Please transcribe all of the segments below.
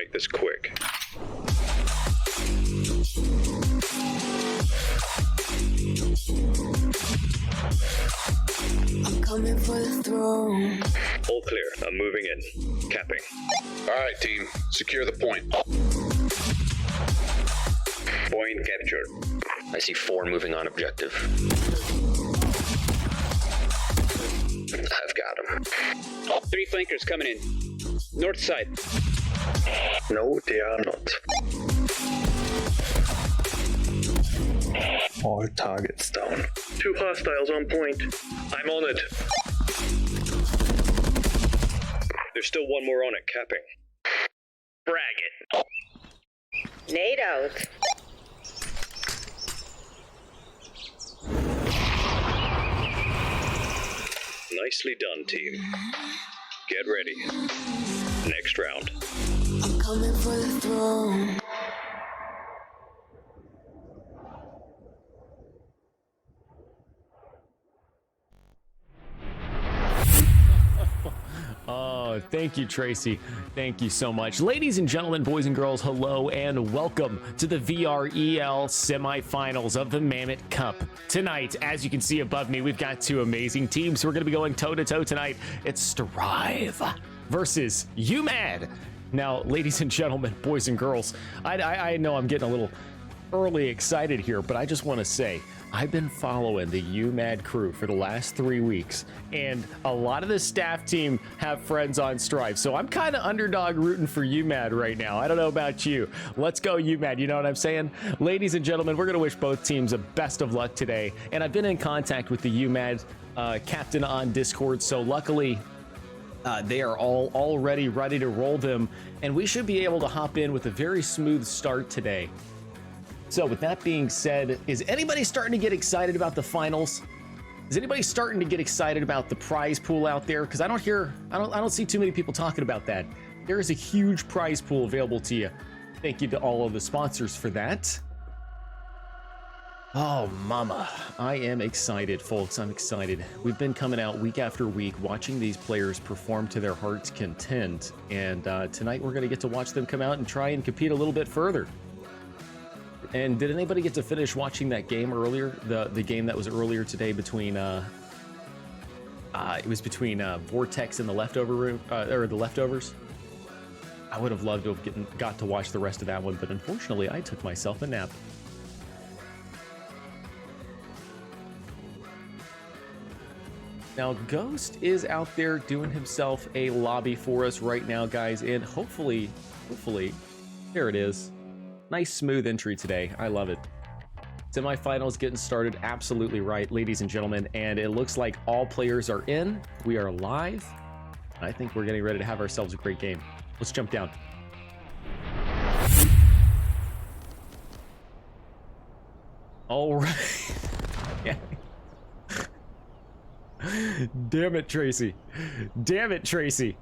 make this quick. I'm coming for the throne. All clear. I'm moving in. Capping. All right, team. Secure the point. Point captured. I see 4 moving on objective. I've got him. 3 flankers coming in. North side. No, they are not. All targets down. 2 hostiles on point. I'm on it. There's still one more on it, capping. Brag it. Nade out. Nicely done, team. Get ready. Next round. I'm coming for the throne. Oh, thank you, Tracy. Thank you so much. Ladies and gentlemen, boys and girls, hello and welcome to the VREL semifinals of the Mamut Cup. Tonight, as you can see above me, we've got 2 amazing teams who are going to be going toe-to-toe tonight. It's Str1ve versus UMAD. Now, ladies and gentlemen, boys and girls, I know I'm getting a little early excited here, but I just want to say, I've been following the UMAD crew for the last 3 weeks, and a lot of the staff team have friends on Str1ve, so I'm kind of underdog rooting for UMAD right now. I don't know about you. Let's go UMAD, you know what I'm saying? Ladies and gentlemen, we're going to wish both teams the best of luck today, and I've been in contact with the UMAD captain on Discord, so luckily they are all already ready to roll them, and we should be able to hop in with a very smooth start today. So with that being said, is anybody starting to get excited about the finals? Is anybody starting to get excited about the prize pool out there? Because I don't see too many people talking about that. There is a huge prize pool available to you. Thank you to all of the sponsors for that. Oh, mama. I am excited, folks. I'm excited. We've been coming out week after week, watching these players perform to their heart's content. And tonight we're going to get to watch them come out and try and compete a little bit further. And did anybody get to finish watching that game earlier? The game that was earlier today between it was between Vortex and the leftover room or the leftovers. I would have loved to have got to watch the rest of that one, but unfortunately I took myself a nap. Now Ghost is out there doing himself a lobby for us right now, guys, and hopefully there it is. Nice smooth entry today. I love it. Semifinals getting started absolutely right, ladies and gentlemen, and it looks like all players are in. We are live. I think we're getting ready to have ourselves a great game. Let's jump down. All right. Yeah. Damn it, Tracy. Damn it, Tracy.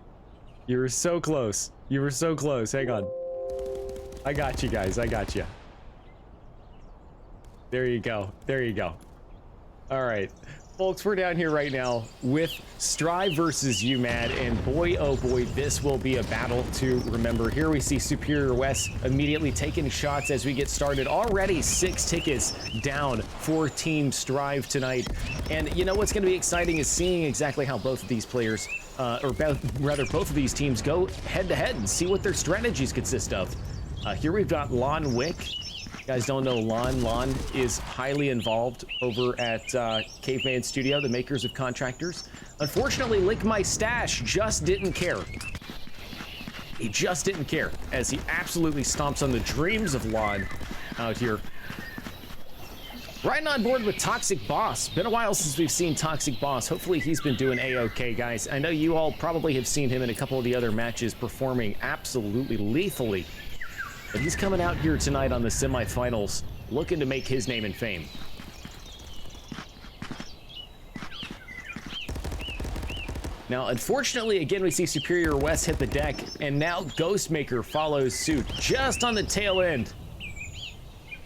You were so close. You were so close. Hang on. I got you guys. I got you. There you go. There you go. All right. Folks, we're down here right now with Str1ve versus UMAD, and boy, oh boy, this will be a battle to remember. Here we see Superior West immediately taking shots as we get started. Already 6 tickets down for Team Str1ve tonight. And you know what's going to be exciting is seeing exactly how both of these players, both of these teams go head-to-head and see what their strategies consist of. Here we've got Lon Wick. You guys don't know Lon. Lon is highly involved over at Caveman Studio, the makers of Contractors. Unfortunately, Lick My Stash just didn't care. He just didn't care, as he absolutely stomps on the dreams of Lon out here. Riding on board with Toxic Boss. Been a while since we've seen Toxic Boss. Hopefully he's been doing A-okay, guys. I know you all probably have seen him in a couple of the other matches performing absolutely lethally. But he's coming out here tonight on the semifinals, looking to make his name and fame. Now, unfortunately, again, we see Superior West hit the deck, and now Ghostmaker follows suit just on the tail end.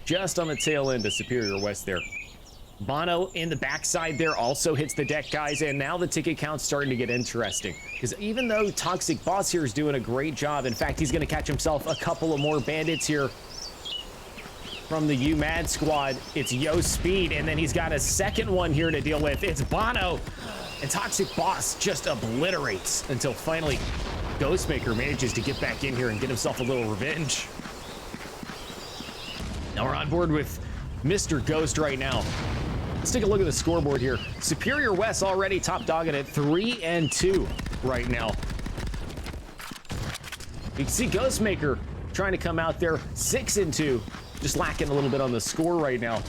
Just on the tail end of Superior West there. Bono in the backside there also hits the deck, guys, and now the ticket count's starting to get interesting. Because even though Toxic Boss here is doing a great job, in fact, he's going to catch himself a couple of more bandits here from the UMAD squad. It's Yo Speed, and then he's got a second one here to deal with. It's Bono, and Toxic Boss just obliterates until finally Ghostmaker manages to get back in here and get himself a little revenge. Now we're on board with Mr. Ghost right now. Let's take a look at the scoreboard here. Superior West already top dogging at 3-2 right now. You can see Ghostmaker trying to come out there 6-2, just lacking a little bit on the score right now.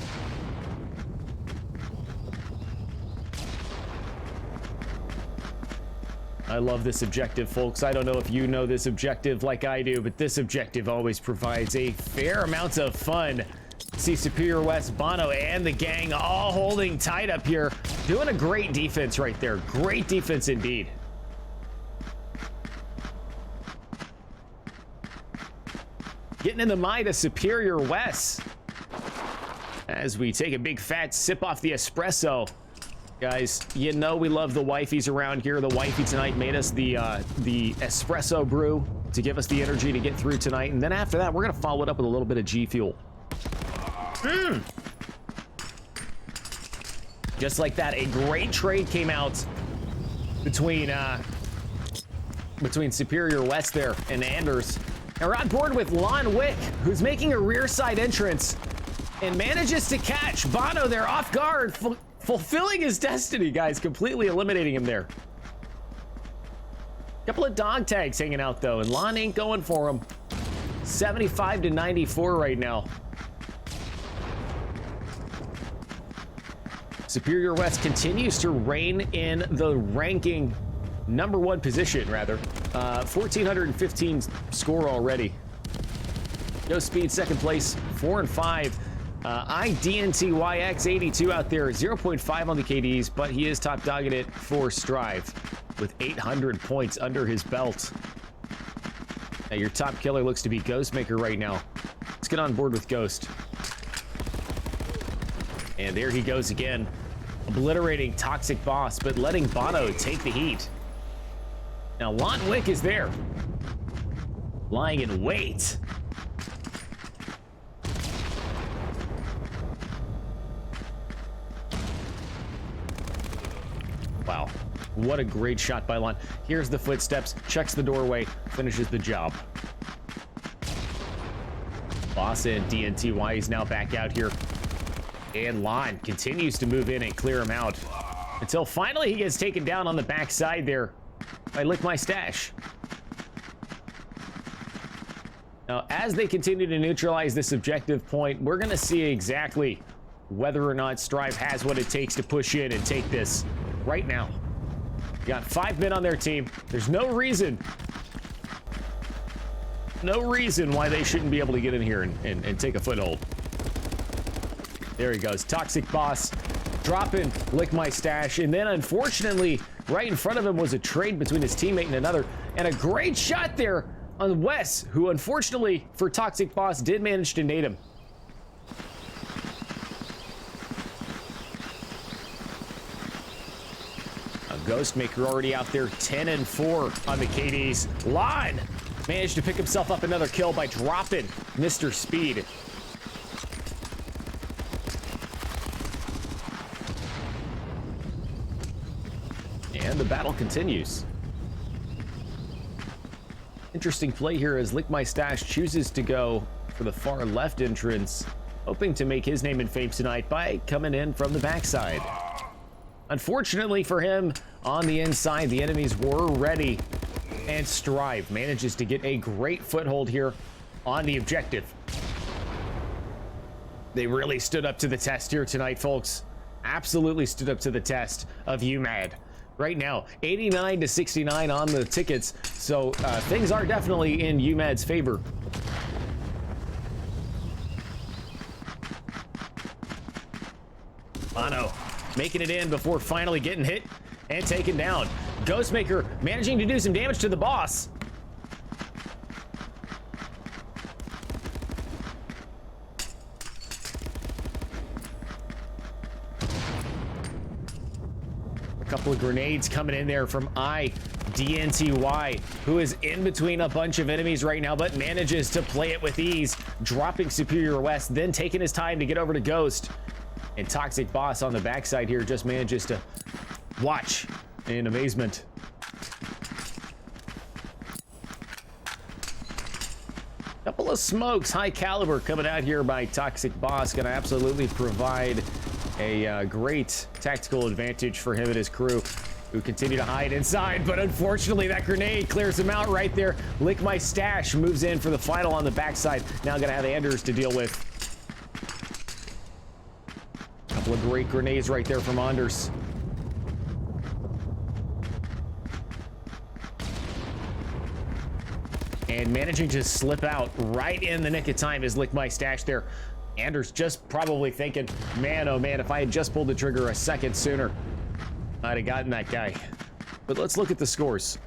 I love this objective, folks. I don't know if you know this objective like I do, but this objective always provides a fair amount of fun. See Superior West, Bono, and the gang all holding tight up here. Doing a great defense right there. Great defense indeed. Getting in the mind of Superior West as we take a big fat sip off the espresso. Guys, you know we love the wifeys around here. The wifey tonight made us the espresso brew to give us the energy to get through tonight. And then after that, we're going to follow it up with a little bit of GFuel. Just like that, a great trade came out between Superior West there and Anders. And we're on board with Lon Wick, who's making a rear side entrance and manages to catch Bono there off guard, fulfilling his destiny, guys, completely eliminating him there. Couple of dog tags hanging out though, and Lon ain't going for him. 75-94 right now. Superior West continues to reign in the ranking #1 position, rather. 1,415 score already. No Speed, second place, 4-5. IDNTYX82 out there, 0.5 on the KDs, but he is top dogging it for Str1ve with 800 points under his belt. Now your top killer looks to be Ghostmaker right now. Let's get on board with Ghost. And there he goes again, obliterating Toxic Boss, but letting Bono take the heat. Now Lon Wick is there, lying in wait. Wow, what a great shot by Lon. Here's the footsteps, checks the doorway, finishes the job. Boss and DNTY is now back out here. And Lon continues to move in and clear him out until finally he gets taken down on the backside there by Lick My Stash. Now, as they continue to neutralize this objective point, we're going to see exactly whether or not Str1ve has what it takes to push in and take this right now. Got 5 men on their team. There's no reason why they shouldn't be able to get in here and take a foothold. There he goes. Toxic Boss dropping Lick My Stash. And then, unfortunately, right in front of him was a trade between his teammate and another. And a great shot there on Wes, who, unfortunately, for Toxic Boss, did manage to nade him. Ghostmaker already out there, 10-4 on the KDs. Lon managed to pick himself up another kill by dropping Mr. Speed. And the battle continues. Interesting play here as Lick My Stash chooses to go for the far left entrance, hoping to make his name and fame tonight by coming in from the backside. Unfortunately for him, on the inside, the enemies were ready, and Str1ve manages to get a great foothold here on the objective. They really stood up to the test here tonight, folks. Absolutely stood up to the test of UMAD. Right now, 89-69 on the tickets, so things are definitely in UMAD's favor. Bono making it in before finally getting hit and taken down. Ghostmaker managing to do some damage to the boss. couple of grenades coming in there from IDNTY, who is in between a bunch of enemies right now, but manages to play it with ease, dropping Superior West, then taking his time to get over to Ghost. And Toxic Boss on the backside here just manages to watch in amazement. Couple of smokes, high caliber coming out here by Toxic Boss. Gonna absolutely provide a great tactical advantage for him and his crew, who continue to hide inside, but unfortunately that grenade clears him out right there. Lick My Stash moves in for the final on the backside. Now gonna have Anders to deal with. Couple of great grenades right there from Anders. And managing to slip out right in the nick of time is Lick My Stash there. Anders just probably thinking, man, oh man, if I had just pulled the trigger a second sooner, I'd have gotten that guy. But let's look at the scores.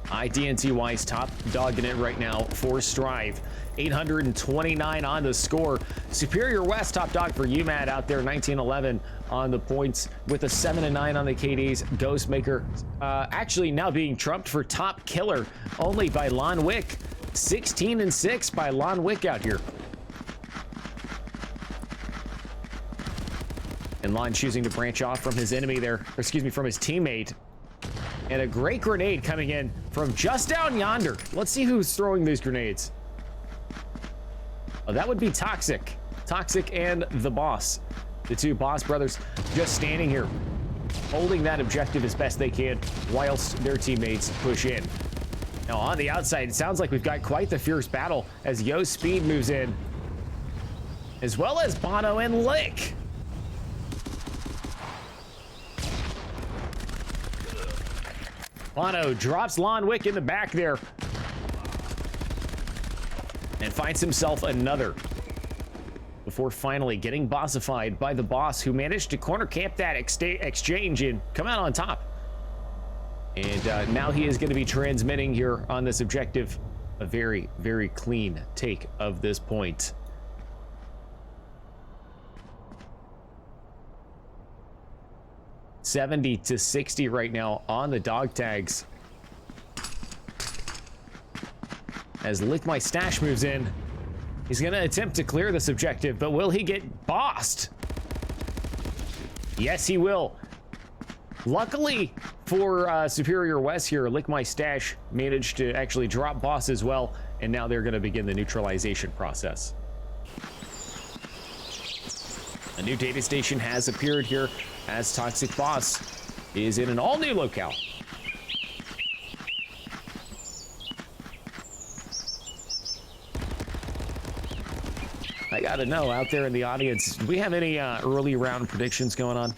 IDNTY's top dogging it right now for Str1ve. 829 on the score. Superior West top dog for UMAD out there, 1911 on the points with a 7-9 on the KDs. Ghostmaker actually now being trumped for top killer only by Lon Wick. 16-6 by Lon Wick out here. And Lon choosing to branch off from his enemy there, or excuse me, from his teammate. And a great grenade coming in from just down yonder. Let's see who's throwing these grenades. Oh, that would be Toxic. Toxic and the Boss. The two Boss brothers just standing here, holding that objective as best they can, whilst their teammates push in. Now on the outside, it sounds like we've got quite the fierce battle as YoSpeed moves in, as well as Bono and Lick. Bono drops Lon Wick in the back there and finds himself another before finally getting bossified by the Boss, who managed to corner camp that exchange and come out on top. And now he is going to be transmitting here on this objective. A very, very clean take of this point. $70-60 right now on the dog tags. As Lick My Stash moves in, he's gonna attempt to clear this objective, but will he get bossed? Yes, he will. Luckily for Superior West here, Lick My Stash managed to actually drop boss as well, and now they're gonna begin the neutralization process. A new data station has appeared here as Toxic Boss is in an all-new locale. I gotta know, out there in the audience, do we have any early round predictions going on?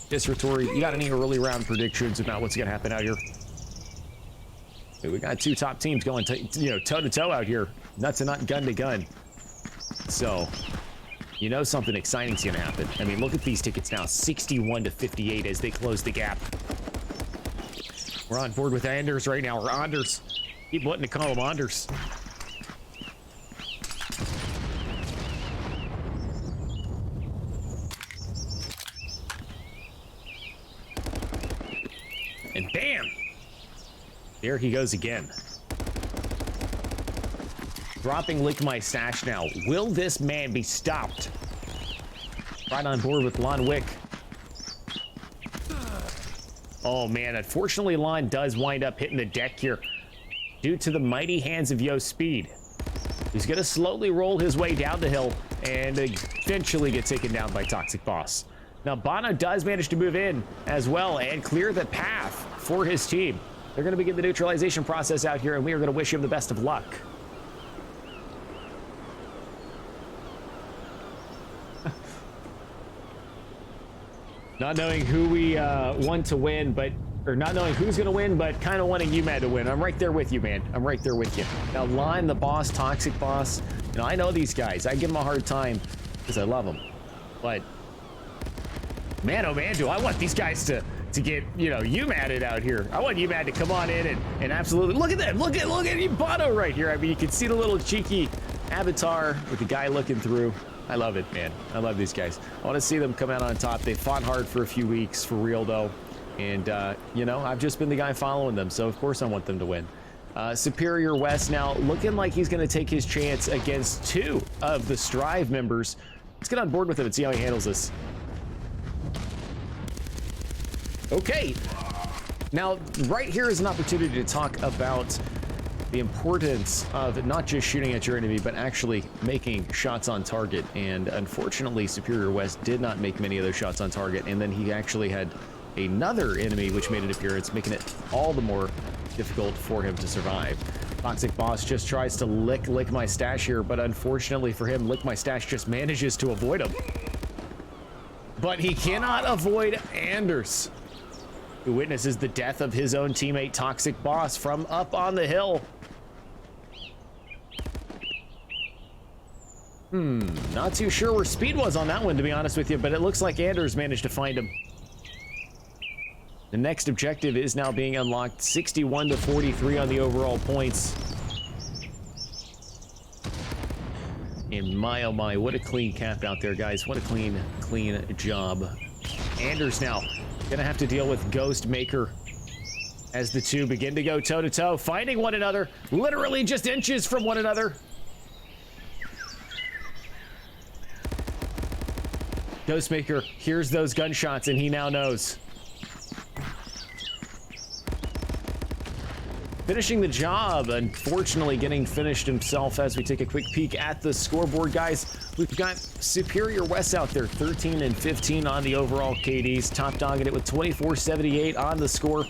Disratory, you got any early round predictions about what's gonna happen out here? We got two top teams going toe-to-toe out here, nut to nut, gun to gun. So, you know something exciting's gonna happen. I mean, look at these tickets now, 61-58 as they close the gap. We're on board with Anders right now, or Anders. Keep wanting to call him Anders. And bam! There he goes again. Dropping Lick My Stash now. Will this man be stopped? Right on board with Lon Wick. Oh man, unfortunately Lon does wind up hitting the deck here due to the mighty hands of YoSpeed. He's gonna slowly roll his way down the hill and eventually get taken down by Toxic Boss. Now Bono does manage to move in as well and clear the path for his team. They're gonna begin the neutralization process out here, and we are gonna wish him the best of luck. Not knowing who we want to win, or not knowing who's gonna win, but kind of wanting UMAD to win. I'm right there with you, man. I'm right there with you. Now, Lon, the Boss, Toxic Boss, I know these guys. I give them a hard time because I love them. But, man, oh man, do I want these guys to get, UMAD'd out here. I want UMAD to come on in and absolutely, look at that. Look at Bono right here. I mean, you can see the little cheeky avatar with the guy looking through. I love it, man. I love these guys. I want to see them come out on top. They fought hard for a few weeks, for real, though. And, you know, I've just been the guy following them, so of course I want them to win. Superior West now looking like he's going to take his chance against 2 of the Str1ve members. Let's get on board with him and see how he handles this. Okay. Now, right here is an opportunity to talk about the importance of not just shooting at your enemy, but actually making shots on target. And unfortunately, Superior West did not make many of those shots on target. And then he actually had another enemy which made an appearance, making it all the more difficult for him to survive. Toxic Boss just tries to lick my stash here, but unfortunately for him, lick my stash just manages to avoid him. But he cannot avoid Anders, who witnesses the death of his own teammate Toxic Boss from up on the hill. Not too sure where Speed was on that one, to be honest with you, but it looks like Anders managed to find him. The next objective is now being unlocked, 61 to 43 on the overall points. And my, oh my, what a clean cap out there, guys. What a clean job. Anders now gonna have to deal with Ghost Maker as the two begin to go toe-to-toe, finding one another, literally just inches from one another. Ghostmaker hears those gunshots and he now knows. Finishing the job, unfortunately getting finished himself as we take a quick peek at the scoreboard, guys. We've got Superior West out there, 13 and 15 on the overall KDs, top dogging it with 2478 on the score.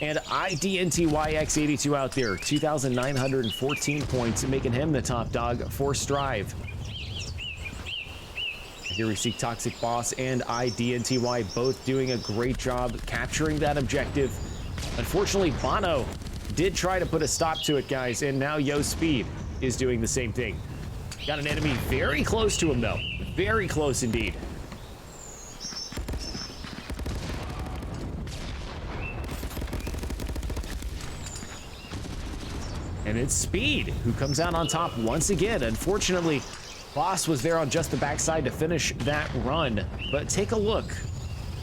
And IDNTYX82 out there, 2,914 points, making him the top dog for Str1ve. Here we see Toxic Boss and IDNTY both doing a great job capturing that objective. Unfortunately, Bono did try to put a stop to it, guys, and now Yo Speed is doing the same thing. Got an enemy very close to him, though. Very close indeed. And it's Speed who comes out on top once again. Unfortunately, Boss was there on just the backside to finish that run. But take a look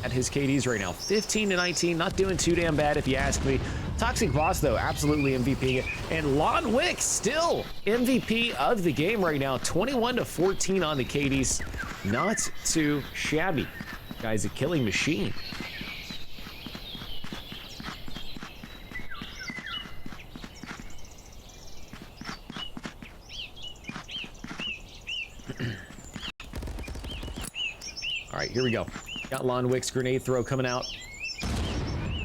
at his KDs right now. 15 to 19, not doing too damn bad if you ask me. Toxic Boss, though, absolutely MVP. And LOUCID still MVP of the game right now. 21 to 14 on the KDs. Not too shabby. Guy's a killing machine. All right, here we go. Got LOUCID's grenade throw coming out.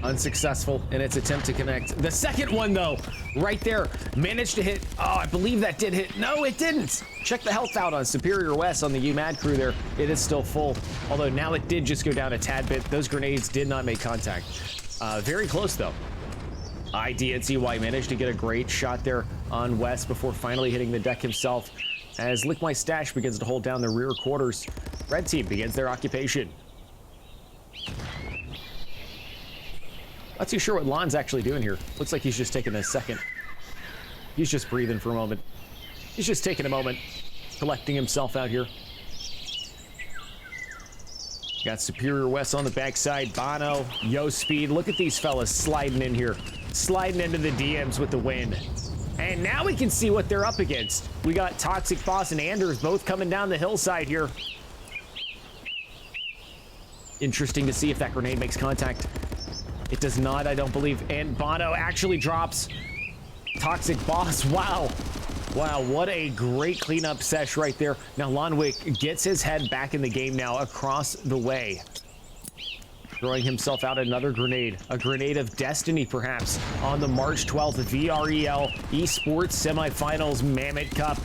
Unsuccessful in its attempt to connect. The second one, though, right there, managed to hit. Oh, I believe that did hit. No, it didn't. Check the health out on Superior West on the UMAD crew there. It is still full, although now it did just go down a tad bit. Those grenades did not make contact. Very close, though. IDNTY managed to get a great shot there on West before finally hitting the deck himself. As Lick My Stash begins to hold down the rear quarters, Red Team begins their occupation. Not too sure what Lon's actually doing here. Looks like he's just taking a second. He's just breathing for a moment. He's just taking a moment, collecting himself out here. Got Superior West on the backside. Bono, Yo Speed. Look at these fellas sliding in here. Sliding into the DMs with the win. And now we can see what they're up against. We got Toxic Boss and Anders both coming down the hillside here. Interesting to see if that grenade makes contact. It does not, I don't believe. And Bono actually drops Toxic Boss. Wow. Wow, what a great cleanup sesh right there. Now LOUCID gets his head back in the game now across the way. Throwing himself out another grenade. A grenade of destiny, perhaps, on the March 12th VREL Esports semifinals Mamut Cup.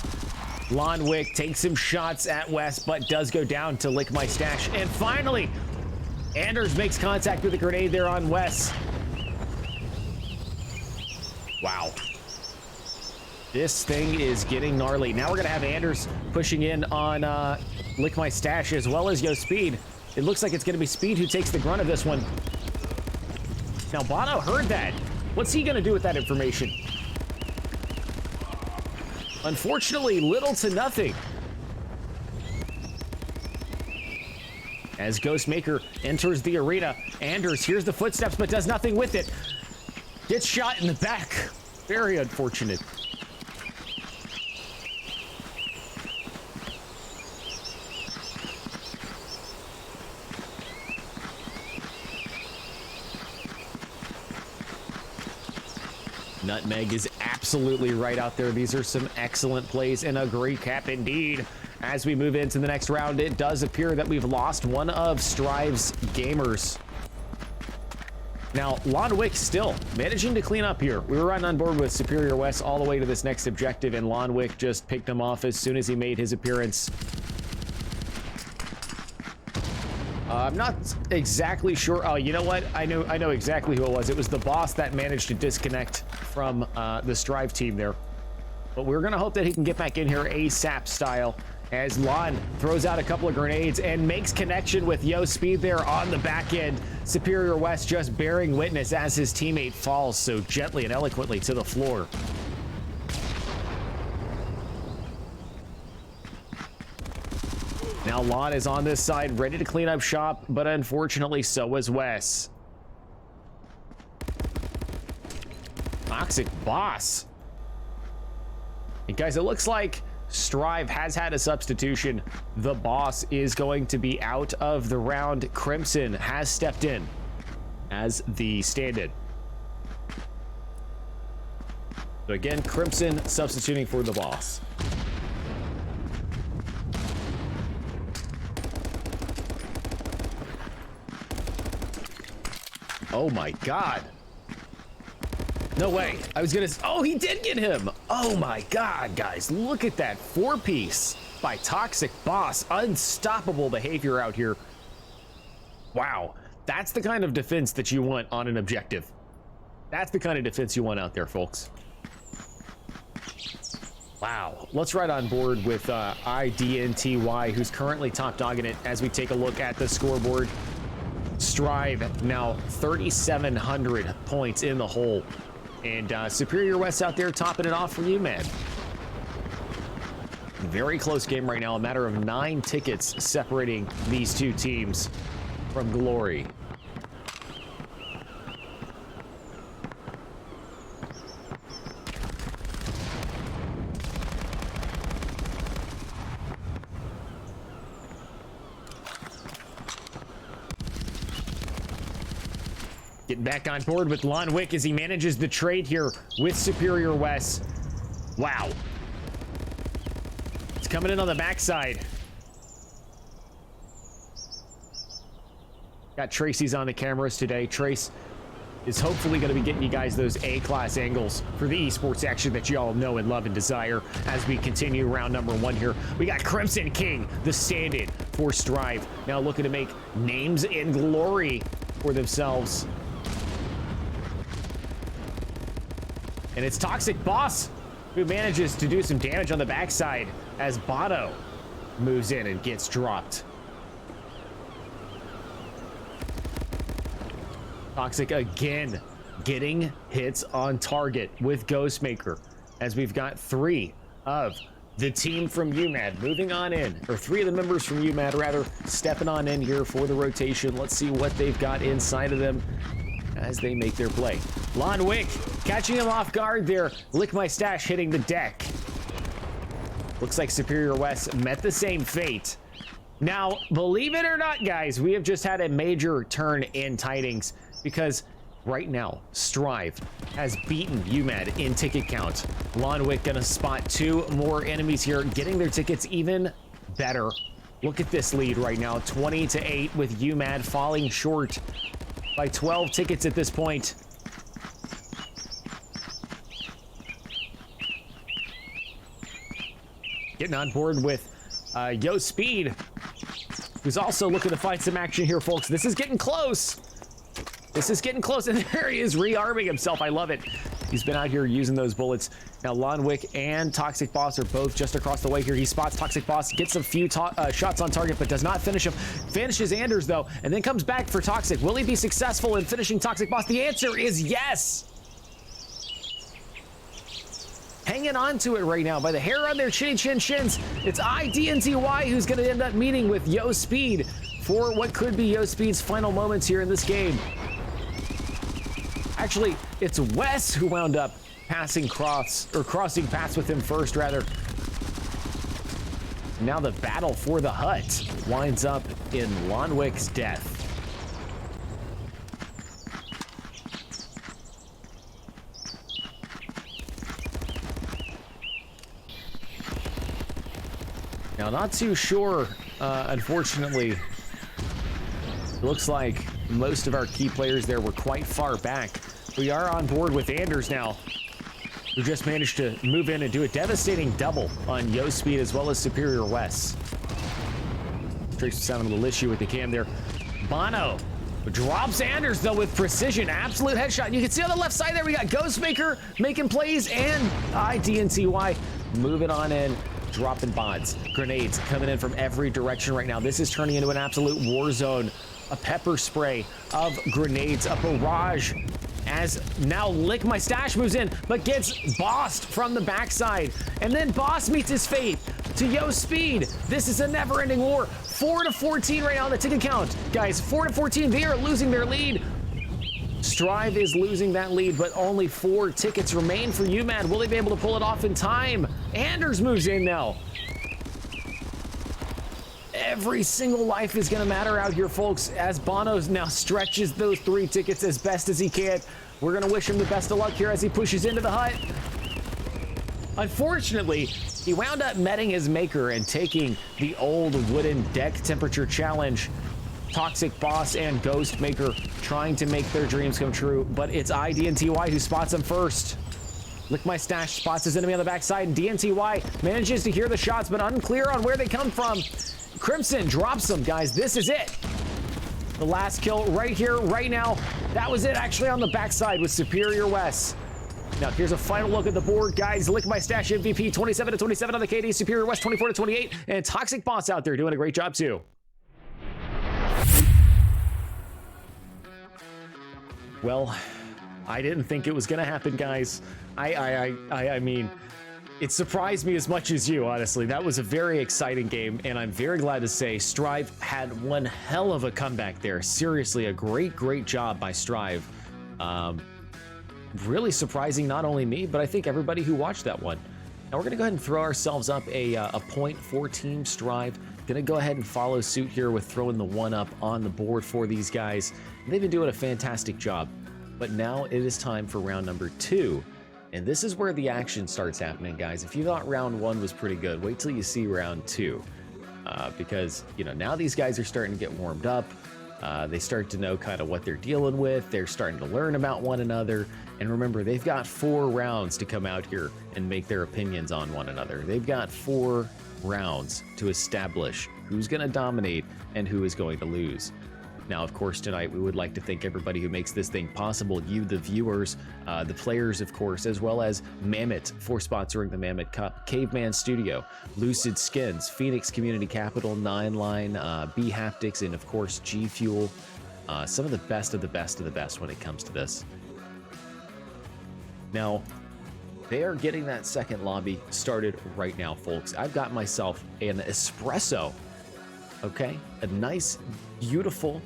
LOUCID takes some shots at West, but does go down to Lick My Stash. And finally, Anders makes contact with a grenade there on West. Wow. This thing is getting gnarly. Now we're going to have Anders pushing in on Lick My Stash as well as Yo Speed. It looks like it's going to be Speed who takes the grunt of this one. Now, Bono heard that. What's he going to do with that information? Unfortunately, little to nothing. As Ghostmaker enters the arena, Anders hears the footsteps but does nothing with it. Gets shot in the back. Very unfortunate. Nutmeg is absolutely right out there. These are some excellent plays and a great cap indeed. As we move into the next round, it does appear that we've lost one of Str1ve's gamers. Now, Lonwick still managing to clean up here. We were riding on board with Superior West all the way to this next objective, and Lonwick just picked him off as soon as he made his appearance. I'm not exactly sure. Oh, you know what? I know exactly who it was. It was the boss that managed to disconnect from the Str1ve team there. But we're going to hope that he can get back in here ASAP style as Lon throws out a couple of grenades and makes connection with Yo Speed there on the back end. Superior West just bearing witness as his teammate falls so gently and eloquently to the floor. Now Lon is on this side, ready to clean up shop, but unfortunately so is Wes. Toxic Boss. And guys, it looks like Str1ve has had a substitution. The boss is going to be out of the round. Crimson has stepped in as the stand-in. So again, Crimson substituting for the boss. Oh my God. No way. I was gonna, oh, he did get him. Oh my God, guys, look at that 4-piece by Toxic Boss. Unstoppable behavior out here. Wow, that's the kind of defense that you want on an objective. That's the kind of defense you want out there, folks. Wow, let's ride on board with IDNTY, who's currently top dogging it as we take a look at the scoreboard. Str1ve now 3,700 points in the hole. And Superior West out there topping it off for you, man. Very close game right now. A matter of 9 tickets separating these two teams from glory. Getting back on board with Lonwick as he manages the trade here with Superior West. Wow. It's coming in on the backside. Got Tracy's on the cameras today. Trace is hopefully going to be getting you guys those A-class angles for the esports action that you all know and love and desire as we continue round number 1 here. We got Crimson King, the stand-in for Str1ve, now looking to make names in glory for themselves. And it's Toxic Boss who manages to do some damage on the backside as Bato moves in and gets dropped. Toxic again getting hits on target with Ghostmaker as we've got 3 of the team from UMAD moving on in, or 3 of the members from UMAD rather, stepping on in here for the rotation. Let's see what they've got inside of them as they make their play. Lonwick catching him off guard there. Lick My Stash hitting the deck. Looks like Superior West met the same fate. Now, believe it or not, guys, we have just had a major turn in tidings because right now, Str1ve has beaten UMAD in ticket count. Lonwick gonna spot 2 more enemies here, getting their tickets even better. Look at this lead right now, 20-8 with UMAD falling short by 12 tickets at this point. Getting on board with Yo Speed, who's also looking to find some action here, folks. This is getting close. This is getting close, and there he is rearming himself. I love it. He's been out here using those bullets. Now, Lonwick and Toxic Boss are both just across the way here. He spots Toxic Boss, gets a few shots on target, but does not finish him. Finishes Anders, though, and then comes back for Toxic. Will he be successful in finishing Toxic Boss? The answer is yes. Hanging on to it right now by the hair on their shins. It's IDNTY who's going to end up meeting with Yo Speed. for what could be YoSpeed's final moments here in this game. Actually, it's Wes who wound up crossing paths with him first, rather. Now the battle for the hut winds up in Lonwick's death. Now, not too sure, unfortunately. It looks like most of our key players there were quite far back. We are on board with Anders now, who just managed to move in and do a devastating double on YoSpeed as well as Superior West. Trace was having a little issue with the cam there. Bono drops Anders, though, with precision. Absolute headshot. And you can see on the left side there, we got Ghostmaker making plays and IDNTY moving on in, dropping bots. Grenades coming in from every direction right now. This is turning into an absolute war zone. A pepper spray of grenades, a barrage, as now Lick My Stash moves in, but gets bossed from the backside. And then Boss meets his fate to YoSpeed. This is a never-ending war. 4-14 right now on the ticket count. Guys, 4-14, they are losing their lead. Str1ve is losing that lead, but only 4 tickets remain for UMAD. Will they be able to pull it off in time? Anders moves in now. Every single life is going to matter out here, folks, as Bono now stretches those 3 tickets as best as he can. We're going to wish him the best of luck here as he pushes into the hut. Unfortunately, he wound up meeting his maker and taking the old wooden deck temperature challenge. Toxic Boss and Ghostmaker trying to make their dreams come true, but it's IDNTY who spots him first. Lick My Stash spots his enemy on the backside, and DNTY manages to hear the shots, but unclear on where they come from. Crimson drops them, guys. This is it. The last kill right here, right now. That was it, actually, on the backside with Superior West. Now, here's a final look at the board, guys. Lick My Stash MVP, 27-27 on the KD. Superior West, 24-28. And Toxic Boss out there doing a great job, too. Well, I didn't think it was going to happen, guys. I mean, it surprised me as much as you, honestly. That was a very exciting game, and I'm very glad to say Str1ve had one hell of a comeback there. Seriously, a great job by Str1ve. Really surprising not only me, but I think everybody who watched that one. Now we're going to go ahead and throw ourselves up a point for Team Str1ve. Going to go ahead and follow suit here with throwing the 1 up on the board for these guys. They've been doing a fantastic job. But now it is time for round number 2. And this is where the action starts happening, guys. If you thought round 1 was pretty good, wait till you see round 2. Because, you know, now these guys are starting to get warmed up. They start to know kind of what they're dealing with. They're starting to learn about one another. And remember, they've got 4 rounds to come out here and make their opinions on one another. They've got 4 rounds to establish who's going to dominate and who is going to lose. Now, of course, tonight we would like to thank everybody who makes this thing possible. You, the viewers, the players, of course, as well as Mamut for sponsoring the Mamut Cup, Caveman Studio, Lucid Skins, Phoenix Community Capital, 9line, B Haptics, and of course GFuel. Some of the best of the best of the best when it comes to this. Now, they are getting that second lobby started right now, folks. I've got myself an espresso. Okay, a nice, beautiful,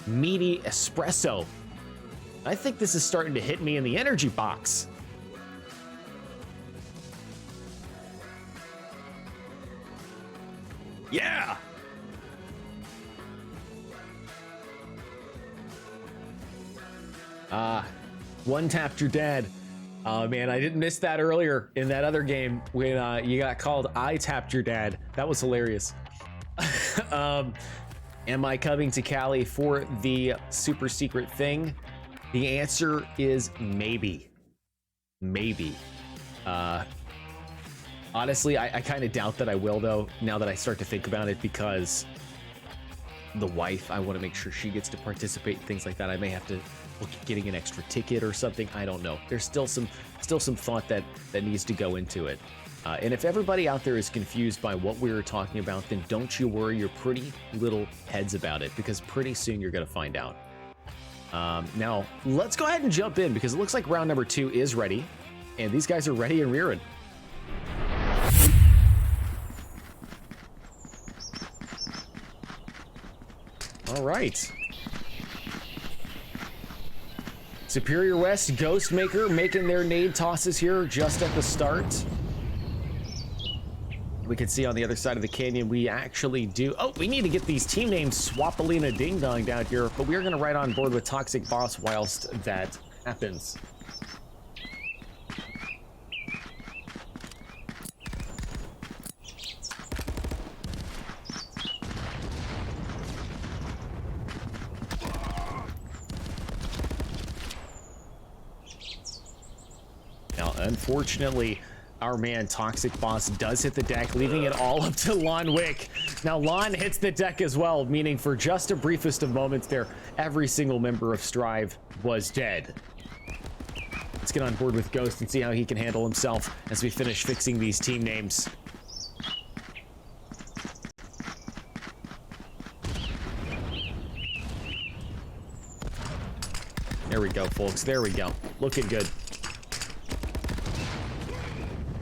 meaty espresso. I think this is starting to hit me in the energy box. Yeah. One tapped your dad. Oh man, I didn't miss that earlier in that other game when you got called I tapped your dad. That was hilarious. Am I coming to Cali for the super secret thing? The answer is maybe. Maybe. Honestly, I kind of doubt that I will, though, now that I start to think about it, because the wife, I want to make sure she gets to participate in things like that. I may have to look at getting an extra ticket or something. I don't know. There's still some thought that needs to go into it. And if everybody out there is confused by what we were talking about, then don't you worry your pretty little heads about it, because pretty soon you're going to find out. Now, let's go ahead and jump in, because it looks like round number 2 is ready, and these guys are ready and rearing. All right. Superior West, Ghostmaker making their nade tosses here just at the start. We can see on the other side of the canyon, we actually do. Oh, we need to get these team names Swapalina Ding Dong down here, but we're going to ride on board with Toxic Boss whilst that happens. Now, unfortunately, our man Toxic Boss does hit the deck, leaving it all up to Lon Wick. Now, Lon hits the deck as well, meaning for just a briefest of moments there, every single member of Str1ve was dead. Let's get on board with Ghost and see how he can handle himself as we finish fixing these team names. There we go, folks. There we go. Looking good.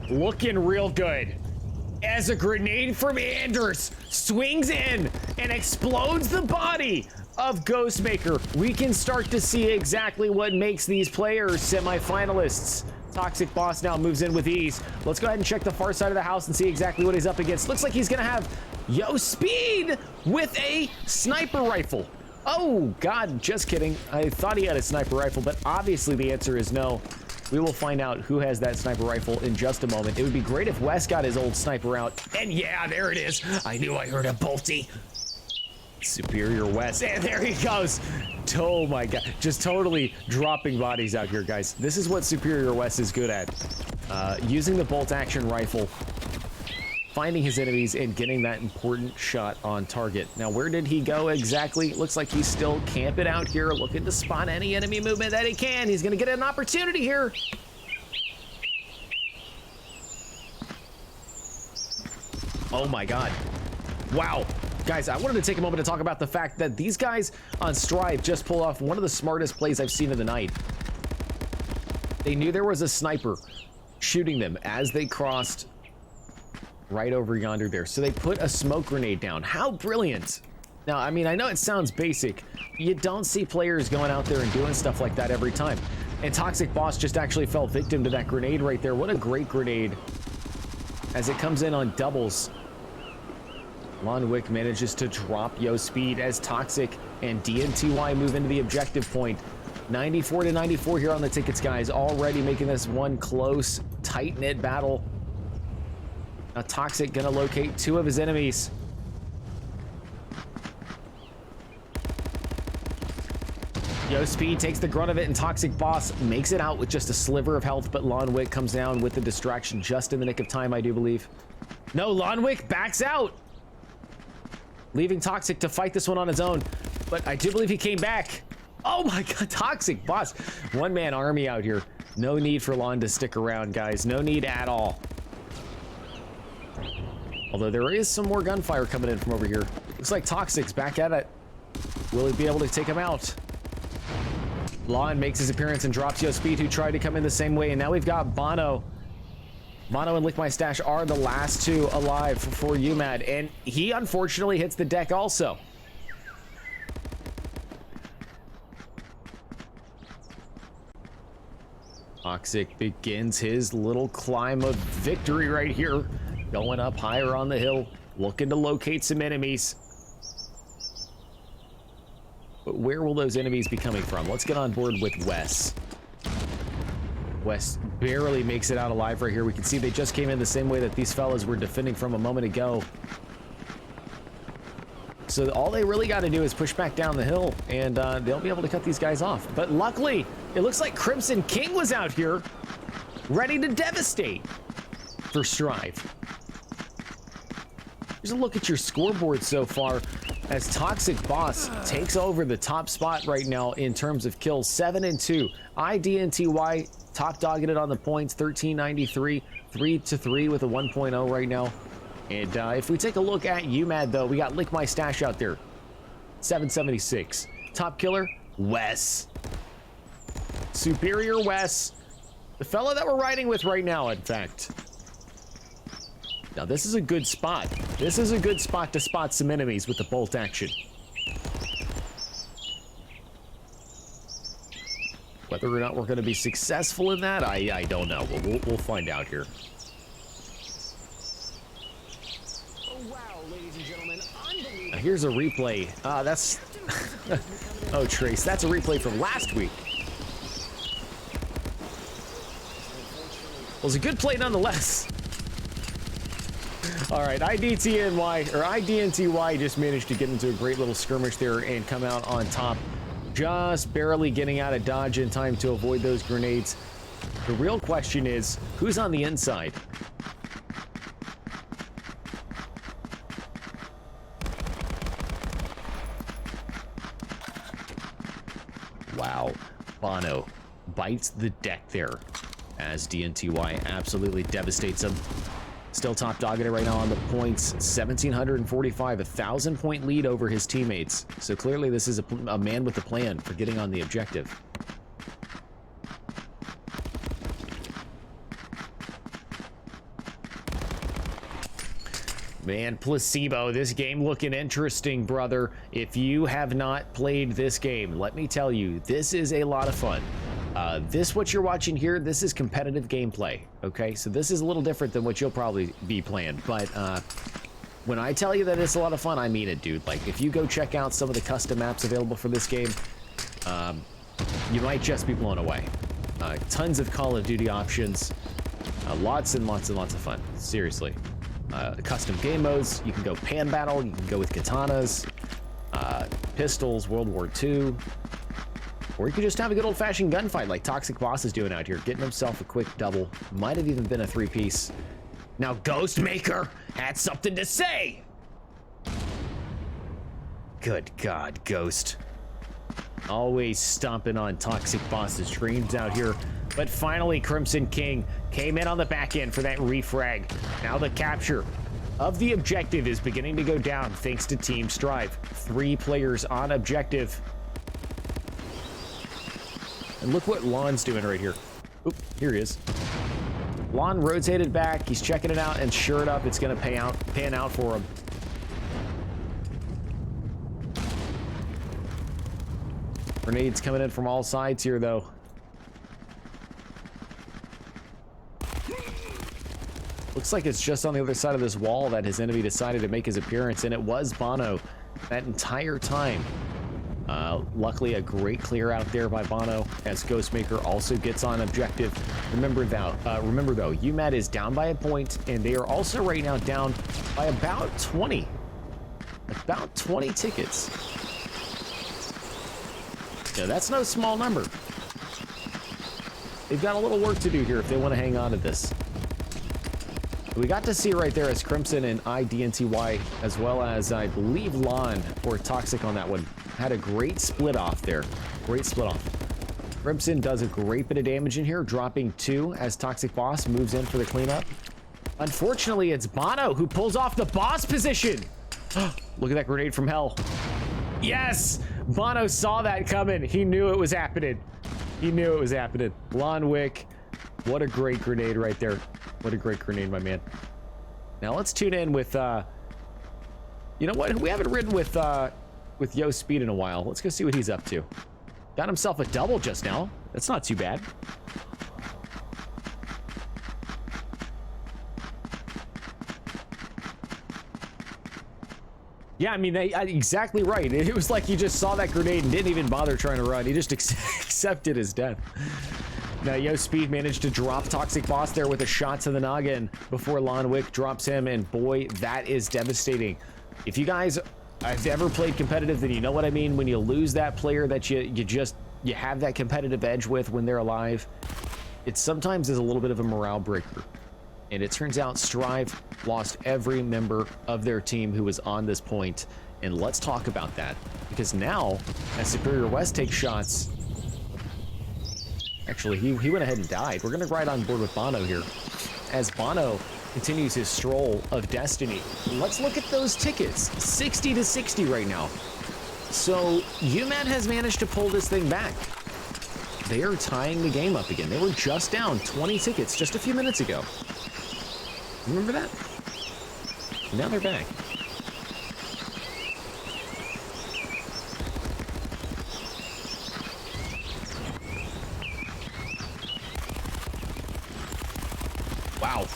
Looking real good. As a grenade from Anders swings in and explodes the body of Ghostmaker, we can start to see exactly what makes these players semi-finalists. Toxic Boss now moves in with ease. Let's go ahead and check the far side of the house and see exactly what he's up against. Looks like he's gonna have Speed with a sniper rifle. Oh, God, just kidding. I thought he had a sniper rifle, but obviously the answer is no. We will find out who has that sniper rifle in just a moment. It would be great if Wes got his old sniper out. And yeah, there it is. I knew I heard a bolty. Superior Wes. And there he goes. Oh my God. Just totally dropping bodies out here, guys. This is what Superior Wes is good at. Using the bolt action rifle, finding his enemies, and getting that important shot on target. Now, where did he go exactly? Looks like he's still camping out here, looking to spot any enemy movement that he can. He's gonna get an opportunity here. Oh my God. Wow. Guys, I wanted to take a moment to talk about the fact that these guys on Str1ve just pulled off one of the smartest plays I've seen of the night. They knew there was a sniper shooting them as they crossed right over yonder there. So they put a smoke grenade down. How brilliant. Now, I mean, I know it sounds basic. You don't see players going out there and doing stuff like that every time. And Toxic Boss just actually fell victim to that grenade right there. What a great grenade as it comes in on doubles. Lon Wick manages to drop Speed as Toxic and DNTY move into the objective point. 94 to 94 here on the tickets, guys. Already making this one close, tight-knit battle. Now Toxic gonna locate two of his enemies. Speed takes the grunt of it, and Toxic Boss makes it out with just a sliver of health, but Lon Wick comes down with the distraction just in the nick of time, I do believe. No, Lon Wick backs out, leaving Toxic to fight this one on his own, but I do believe he came back. Oh my God, Toxic Boss. One-man army out here. No need for Lon to stick around, guys. No need at all. Although there is some more gunfire coming in from over here. Looks like Toxic's back at it. Will he be able to take him out? Lon makes his appearance and drops Speed, who tried to come in the same way. And now we've got Bono. Bono and Lick My Stash are the last two alive for UMAD. And he unfortunately hits the deck also. Toxic begins his little climb of victory right here. Going up higher on the hill, looking to locate some enemies. But where will those enemies be coming from? Let's get on board with Wes. Wes barely makes it out alive right here. We can see they just came in the same way that these fellas were defending from a moment ago. So all they really got to do is push back down the hill, and they'll be able to cut these guys off. But luckily, it looks like Crimson King was out here, ready to devastate for Str1ve. Here's a look at your scoreboard so far as Toxic Boss takes over the top spot right now in terms of kills. 7-2. IDNTY top dogging it on the points, 1393, 3-3 with a 1.0 right now. And if we take a look at UMAD, though, we got Lick My Stash out there, 776. Top killer, Wes. Superior Wes, the fella that we're riding with right now, in fact. Now, this is a good spot. This is a good spot to spot some enemies with the bolt action. Whether or not we're going to be successful in that, I don't know. We'll find out here. Oh, wow, ladies and gentlemen. Unbelievable. Here's a replay. That's... oh, Trace, that's a replay from last week. Well, it was a good play nonetheless. All right, IDNTY just managed to get into a great little skirmish there and come out on top. Just barely getting out of dodge in time to avoid those grenades. The real question is, who's on the inside? Wow, Bono bites the deck there as DNTY absolutely devastates him. Still top dog at it right now on the points. 1,745, a 1,000-point lead over his teammates. So clearly this is a man with a plan for getting on the objective. Man, Placebo, this game looking interesting, brother. If you have not played this game, let me tell you, this is a lot of fun. What you're watching here, this is competitive gameplay, okay? So this is a little different than what you'll probably be playing, but when I tell you that it's a lot of fun, I mean it, dude. Like, if you go check out some of the custom maps available for this game, you might just be blown away. Tons of Call of Duty options, lots and lots and lots of fun, seriously. Custom game modes, you can go pan battle, you can go with katanas, pistols, World War II, or you could just have a good old-fashioned gunfight like Toxic Boss is doing out here, getting himself a quick double. Might have even been a three-piece. Now Ghostmaker had something to say! Good God, Ghost. Always stomping on Toxic Boss's dreams out here. But finally, Crimson King came in on the back end for that refrag. Now the capture of the objective is beginning to go down thanks to Team Str1ve. 3 players on objective. And look what Lon's doing right here. Oop, here he is. Lon rotated back, he's checking it out, and sure enough, it's gonna pan out for him. Grenades coming in from all sides here, though. Looks like it's just on the other side of this wall that his enemy decided to make his appearance, and it was Bono that entire time. Luckily, a great clear out there by Bono as Ghostmaker also gets on objective. Remember though, UMAD is down by a point, and they are also right now down by about 20. About 20 tickets. Yeah, that's no small number. They've got a little work to do here if they want to hang on to this. We got to see right there as Crimson and IDNTY, as well as I believe Lon or Toxic on that one, had a great split off there. Great split off. Crimson does a great bit of damage in here, dropping 2 as Toxic Boss moves in for the cleanup. Unfortunately, it's Bono who pulls off the boss position. Look at that grenade from hell. Yes! Bono saw that coming. He knew it was happening. He knew it was happening. Lonwick, what a great grenade right there. What a great grenade, my man. Now let's tune in with, you know what? We haven't ridden with Yo Speed in a while. Let's go see what he's up to. Got himself a double just now. That's not too bad. Yeah, I mean, exactly right. It was like he just saw that grenade and didn't even bother trying to run. He just accepted his death. Now, Yo Speed managed to drop Toxic Boss there with a shot to the noggin before Lonwick drops him, and boy, that is devastating. If you guys have ever played competitive, then you know what I mean. When you lose that player that you have that competitive edge with when they're alive, it sometimes is a little bit of a morale breaker. And it turns out Str1ve lost every member of their team who was on this point. And let's talk about that, because now as Superior West takes shots, actually he went ahead and died. We're gonna ride on board with Bono here as Bono continues his stroll of destiny. Let's look at those tickets. 60 to 60 right now. So UMAD has managed to pull this thing back. They are tying the game up again. They were just down 20 tickets just a few minutes ago. Remember that? Now they're back. Wow.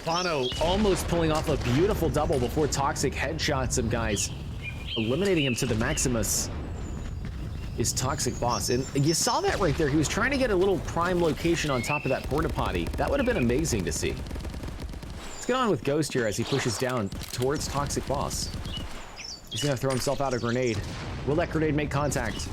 Bono almost pulling off a beautiful double before Toxic headshots him, guys. Eliminating him to the Maximus is Toxic Boss. And you saw that right there. He was trying to get a little prime location on top of that porta potty. That would have been amazing to see. Let's get on with Ghost here as he pushes down towards Toxic Boss. He's gonna throw himself out a grenade. Will that grenade make contact?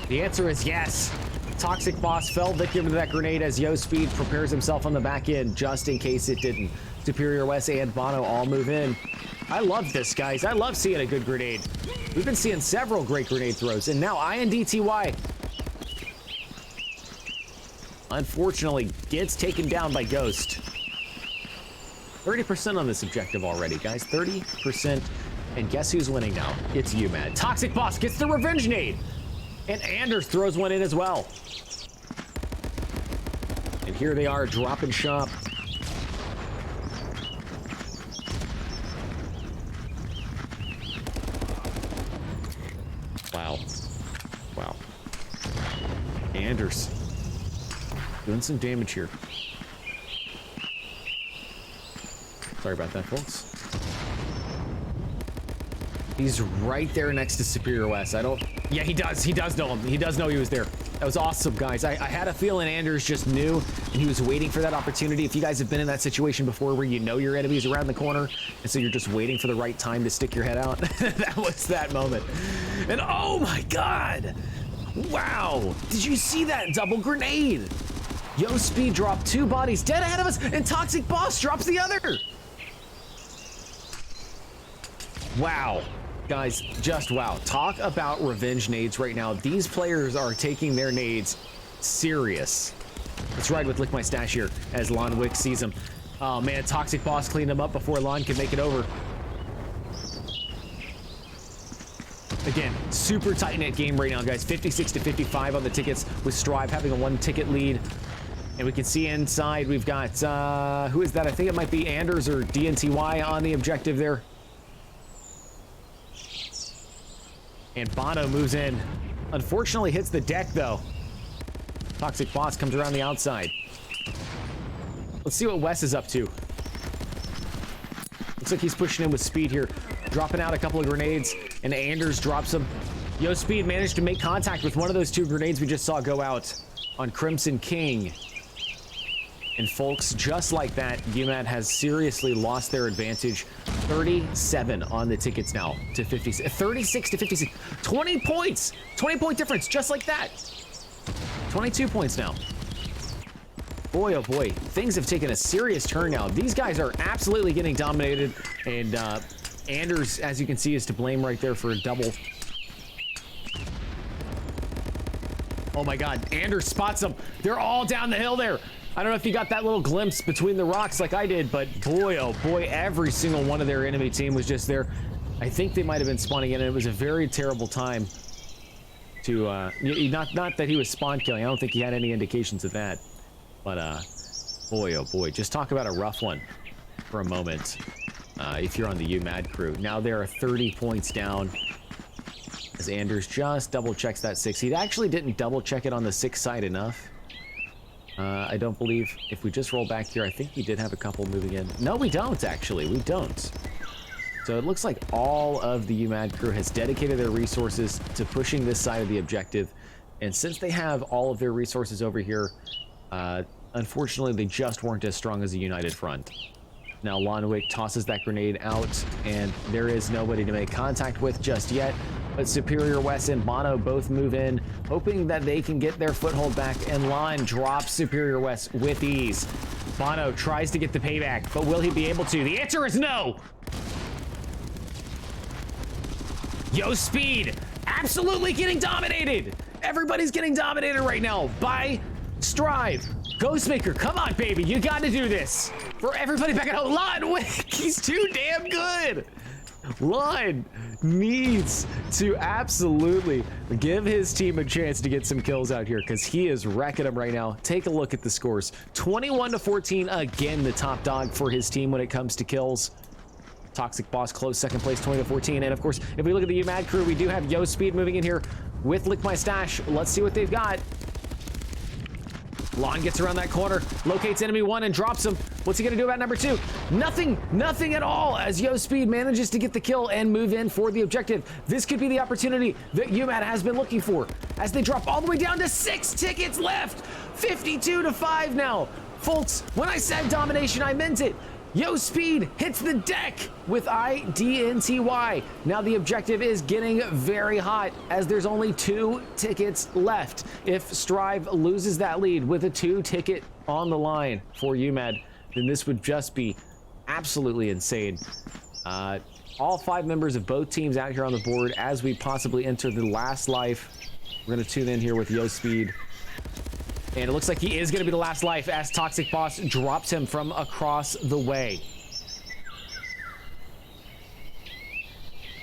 The answer is yes. Toxic Boss fell victim to that grenade as YoSpeed prepares himself on the back end just in case it didn't. Superior West and Bono all move in. I love this, guys. I love seeing a good grenade. We've been seeing several great grenade throws, and now INDTY unfortunately gets taken down by Ghost. 30% on this objective already, guys. 30%. And guess who's winning now? It's UMAD. Toxic Boss gets the revenge nade. And Anders throws one in as well. And here they are, dropping shop. Wow. Wow. Anders doing some damage here. Sorry about that, folks. He's right there next to Superior West. Yeah, he does know him. He does know he was there. That was awesome, guys. I had a feeling Anders just knew, and he was waiting for that opportunity. If you guys have been in that situation before where you know your enemy's around the corner, and so you're just waiting for the right time to stick your head out, that was that moment. And oh my God! Wow! Did you see that double grenade? YoSpeed dropped 2 bodies dead ahead of us, and Toxic Boss drops the other! Wow. Guys, just wow. Talk about revenge nades right now. These players are taking their nades serious. Let's ride with Lick My Stash here as Lon Wick sees him. Oh man, Toxic Boss cleaned him up before Lon could make it over. Again, super tight-knit game right now, guys. 56-55 on the tickets, with Str1ve having a 1 ticket lead. And we can see inside we've got, who is that? I think it might be Anders or DNTY on the objective there. And Bono moves in. Unfortunately hits the deck though. Toxic Boss comes around the outside. Let's see what Wes is up to. Looks like he's pushing in with speed here. Dropping out a couple of grenades, and Anders drops them. YoSpeed managed to make contact with one of those 2 grenades we just saw go out on Crimson King. And folks, just like that, UMAD has seriously lost their advantage. 37 on the tickets now to 56. 36 to 56. 20 points! 20-point difference, just like that. 22 points now. Boy, oh boy, things have taken a serious turn now. These guys are absolutely getting dominated, and Anders, as you can see, is to blame right there for a double. Oh my God, Anders spots them. They're all down the hill there. I don't know if you got that little glimpse between the rocks like I did, but boy, oh boy, every single one of their enemy team was just there. I think they might have been spawning in, and it was a very terrible time to, not that he was spawn killing. I don't think he had any indications of that. But, boy, oh boy, just talk about a rough one for a moment if you're on the UMAD crew. Now there are 30 points down as Anders just double checks that 6. He actually didn't double check it on the 6 side enough. I don't believe, if we just roll back here, I think we did have a couple moving in. No, we don't, actually. We don't. So it looks like all of the UMAD crew has dedicated their resources to pushing this side of the objective. And since they have all of their resources over here, unfortunately, they just weren't as strong as a united front. Now, Lonwick tosses that grenade out, and there is nobody to make contact with just yet. But Superior West and Bono both move in, hoping that they can get their foothold back, and Lon drops Superior West with ease. Bono tries to get the payback, but will he be able to? The answer is no! YoSpeed absolutely getting dominated! Everybody's getting dominated right now by Str1ve. Ghostmaker, come on, baby, you gotta do this. For everybody back at home, Lon Wick, he's too damn good. Lon needs to absolutely give his team a chance to get some kills out here, because he is wrecking them right now. Take a look at the scores. 21-14, again, the top dog for his team when it comes to kills. Toxic Boss close second place, 20-14. And of course, if we look at the UMAD crew, we do have YoSpeed moving in here with Lick My Stash. Let's see what they've got. Lon gets around that corner, locates enemy 1 and drops him. What's he gonna do about number 2? Nothing at all, as YoSpeed manages to get the kill and move in for the objective. This could be the opportunity that UMAT has been looking for, as they drop all the way down to 6 tickets left. 52-5 now. Folks, when I said domination, I meant it. YoSpeed hits the deck with IDNTY. Now the objective is getting very hot, as there's only 2 tickets left. If Str1ve loses that lead with a 2 ticket on the line for UMAD, then this would just be absolutely insane. All 5 members of both teams out here on the board as we possibly enter the last life. We're gonna tune in here with YoSpeed. And it looks like he is going to be the last life, as Toxic Boss drops him from across the way.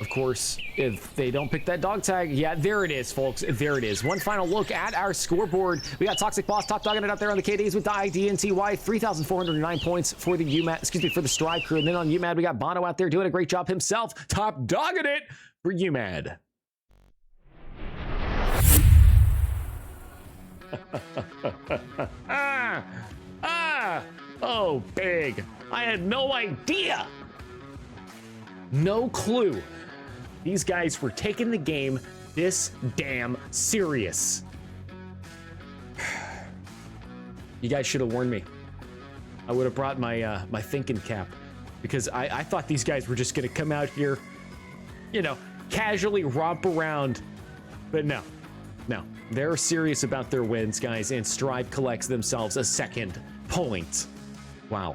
Of course, if they don't pick that dog tag, yeah, there it is, folks. There it is. One final look at our scoreboard. We got Toxic Boss top dogging it out there on the KDs with the IDNTY. 3,409 points for the for the Str1ve crew. And then on UMAD, we got Bono out there doing a great job himself, top dogging it for UMAD. Oh, big. I had no idea. No clue. These guys were taking the game this damn serious. You guys should have warned me. I would have brought my my thinking cap, because I thought these guys were just gonna come out here, you know, casually romp around, but no. They're serious about their wins, guys, and Str1ve collects themselves a 2nd point. Wow.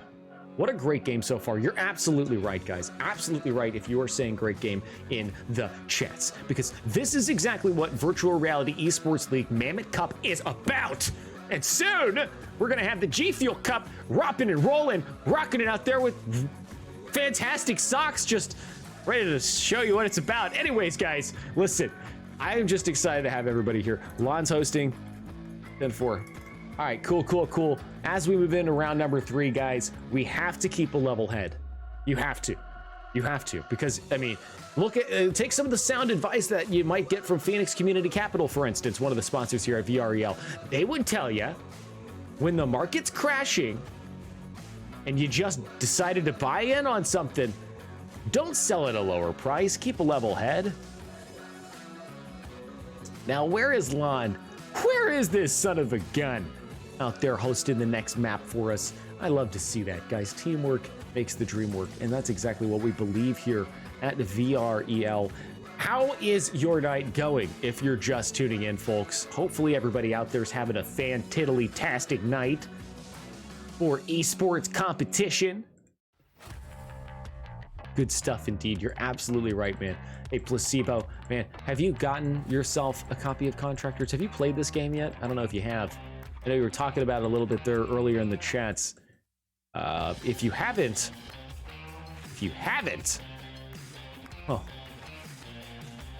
What a great game so far. You're absolutely right, guys. Absolutely right if you are saying great game in the chats, because this is exactly what Virtual Reality Esports League MAMUT Cup is about. And soon, we're going to have the GFuel Cup rocking and rolling, rocking it out there with fantastic socks, just ready to show you what it's about. Anyways, guys, listen. I am just excited to have everybody here. Lon's hosting, 10-4. All right, cool. As we move into round number 3, guys, we have to keep a level head. You have to, because, I mean, look at, take some of the sound advice that you might get from Phoenix Community Capital, for instance, one of the sponsors here at VREL. They would tell you, when the market's crashing and you just decided to buy in on something, don't sell at a lower price, keep a level head. Now, where is Lon? Where is this son of a gun out there hosting the next map for us? I love to see that, guys. Teamwork makes the dream work, and that's exactly what we believe here at VREL. How is your night going if you're just tuning in, folks? Hopefully everybody out there is having a fan-tiddly-tastic night for esports competition. Good stuff indeed. You're absolutely right, man. Hey, Placebo, man, have you gotten yourself a copy of Contractors? Have you played this game yet? I don't know if you have. I know you were talking about it a little bit there earlier in the chats. If you haven't, oh,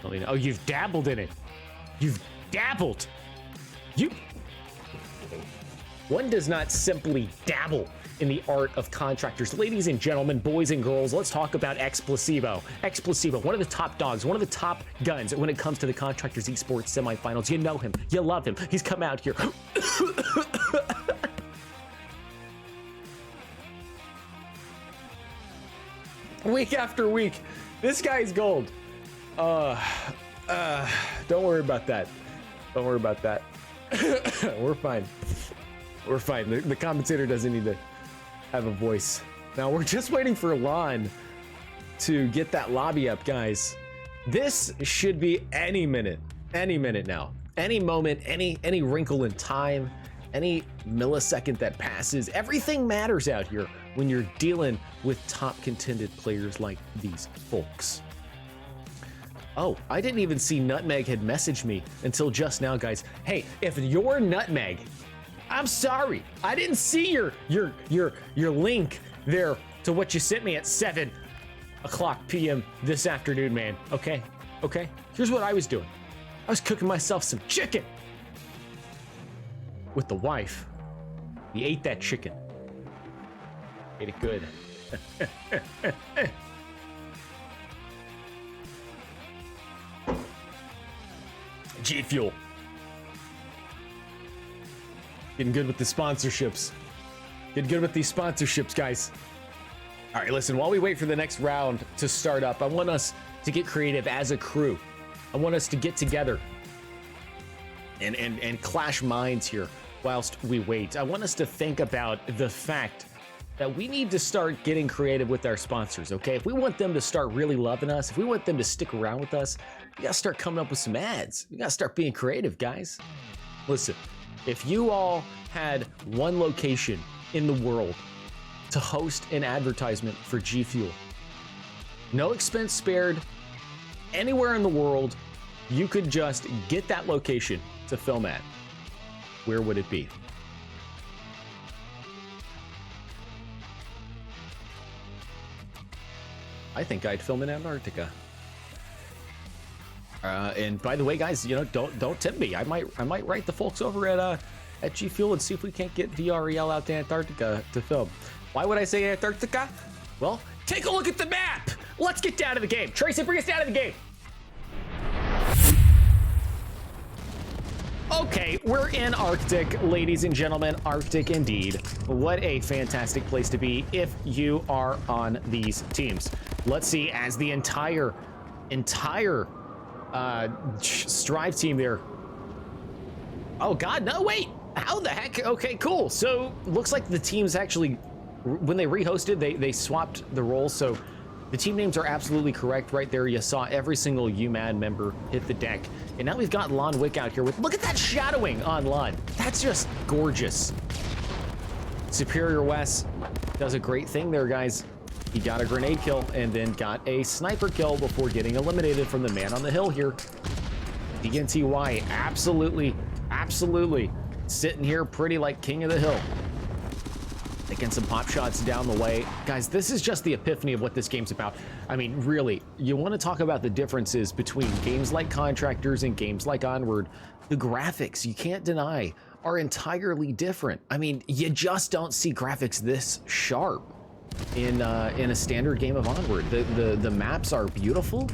oh, you've dabbled in it. You've dabbled. One does not simply dabble in the art of Contractors. Ladies and gentlemen, boys and girls, let's talk about Placebo. Placebo, one of the top dogs, one of the top guns when it comes to the Contractors Esports semifinals. You know him, you love him. He's come out here. Week after week, this guy's gold. Don't worry about that. Don't worry about that. We're fine. We're fine. The commentator doesn't need to have a voice. Now we're just waiting for Lon to get that lobby up, guys. This should be any minute now. Any moment, any wrinkle in time, any millisecond that passes. Everything matters out here when you're dealing with top contended players like these folks. Oh, I didn't even see Nutmeg had messaged me until just now, guys. Hey, if you're Nutmeg, I'm sorry. I didn't see your link there to what you sent me at 7:00 p.m. this afternoon, man. Okay. Here's what I was doing. I was cooking myself some chicken with the wife. We ate that chicken. Ate it good. GFuel. Getting good with the sponsorships. Getting good with these sponsorships, guys. All right, listen, while we wait for the next round to start up, I want us to get creative as a crew. I want us to get together and clash minds here whilst we wait. I want us to think about the fact that we need to start getting creative with our sponsors, okay? If we want them to start really loving us, if we want them to stick around with us, we gotta start coming up with some ads. We gotta start being creative, guys. Listen, if you all had one location in the world to host an advertisement for G Fuel, no expense spared, anywhere in the world, you could just get that location to film at, where would it be? I think I'd film in Antarctica. And by the way, guys, you know, don't tempt me. I might write the folks over at G Fuel and see if we can't get VREL out to Antarctica to film. Why would I say Antarctica? Well, take a look at the map. Let's get down to the game. Tracy, bring us down to the game. Okay, we're in Arctic, ladies and gentlemen. Arctic indeed. What a fantastic place to be if you are on these teams. Let's see, as the entire Str1ve team there. Oh God, no, wait. How the heck? Okay, cool. So looks like the teams actually, when they rehosted, they swapped the roles. So the team names are absolutely correct right there. You saw every single UMAD member hit the deck. And now we've got Lon Wick out here with, look at that shadowing on Lon. That's just gorgeous. Superior West does a great thing there, guys. He got a grenade kill and then got a sniper kill before getting eliminated from the man on the hill here. DNTY absolutely sitting here pretty like king of the hill. Taking some pop shots down the way. Guys, this is just the epiphany of what this game's about. I mean, really, you want to talk about the differences between games like Contractors and games like Onward. The graphics, you can't deny, are entirely different. I mean, you just don't see graphics this sharp in a standard game of Onward. The maps are beautiful,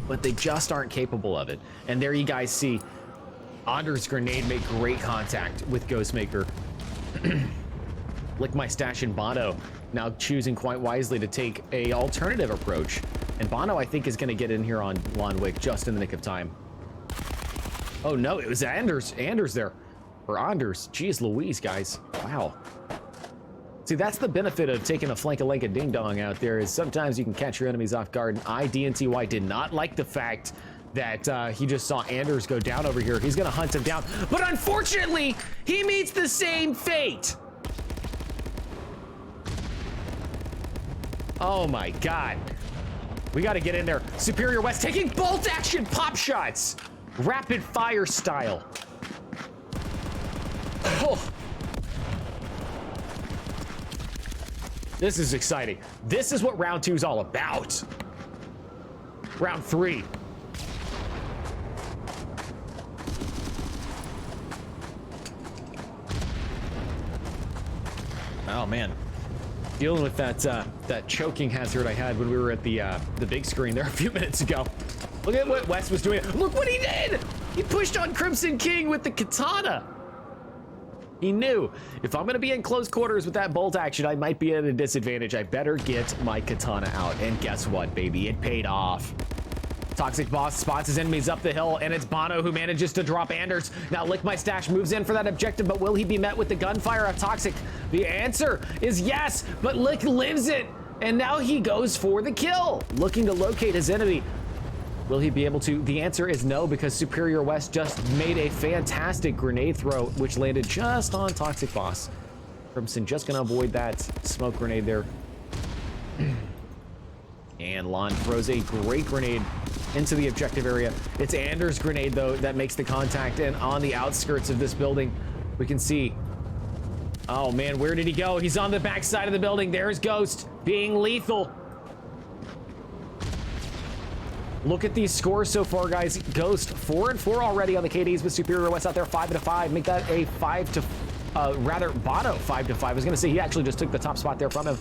but they just aren't capable of it. And there you guys see Anders' grenade make great contact with Ghostmaker. Lick My Stash and Bono now choosing quite wisely to take a alternative approach. And Bono, I think, is going to get in here on Lon Wick just in the nick of time. Oh no, it was Anders there. Or Anders. Jeez Louise, guys. Wow. See, that's the benefit of taking a flank-a-lank ding-dong out there, is sometimes you can catch your enemies off guard. And DNTY did not like the fact that he just saw Anders go down over here. He's going to hunt him down. But unfortunately, he meets the same fate. Oh my God. We got to get in there. Superior West taking bolt action pop shots. Rapid fire style. Oh. This is exciting. This is what round 2 is all about. Round 3. Oh man. Dealing with that choking hazard I had when we were at the big screen there a few minutes ago. Look at what West was doing. Look what he did! He pushed on Crimson King with the katana. He knew, if I'm gonna be in close quarters with that bolt action, I might be at a disadvantage. I better get my katana out. And guess what, baby? It paid off. Toxic Boss spots his enemies up the hill, and it's Bono who manages to drop Anders. Now Lick My Stash moves in for that objective, but will he be met with the gunfire of Toxic? The answer is yes, but Lick lives it, and now he goes for the kill, looking to locate his enemy. Will he be able to? The answer is no, because Superior West just made a fantastic grenade throw, which landed just on Toxic Boss. Crimson just gonna avoid that smoke grenade there. And Lon throws a great grenade into the objective area. It's Anders' grenade, though, that makes the contact. And on the outskirts of this building, we can see... Oh, man, where did he go? He's on the back side of the building. There's Ghost being lethal. Look at these scores so far, guys. Ghost 4-4 already on the KDs with Superior West out there 5-5. Make that a 5 to... rather, Bono 5-5. I was going to say he actually just took the top spot there from him.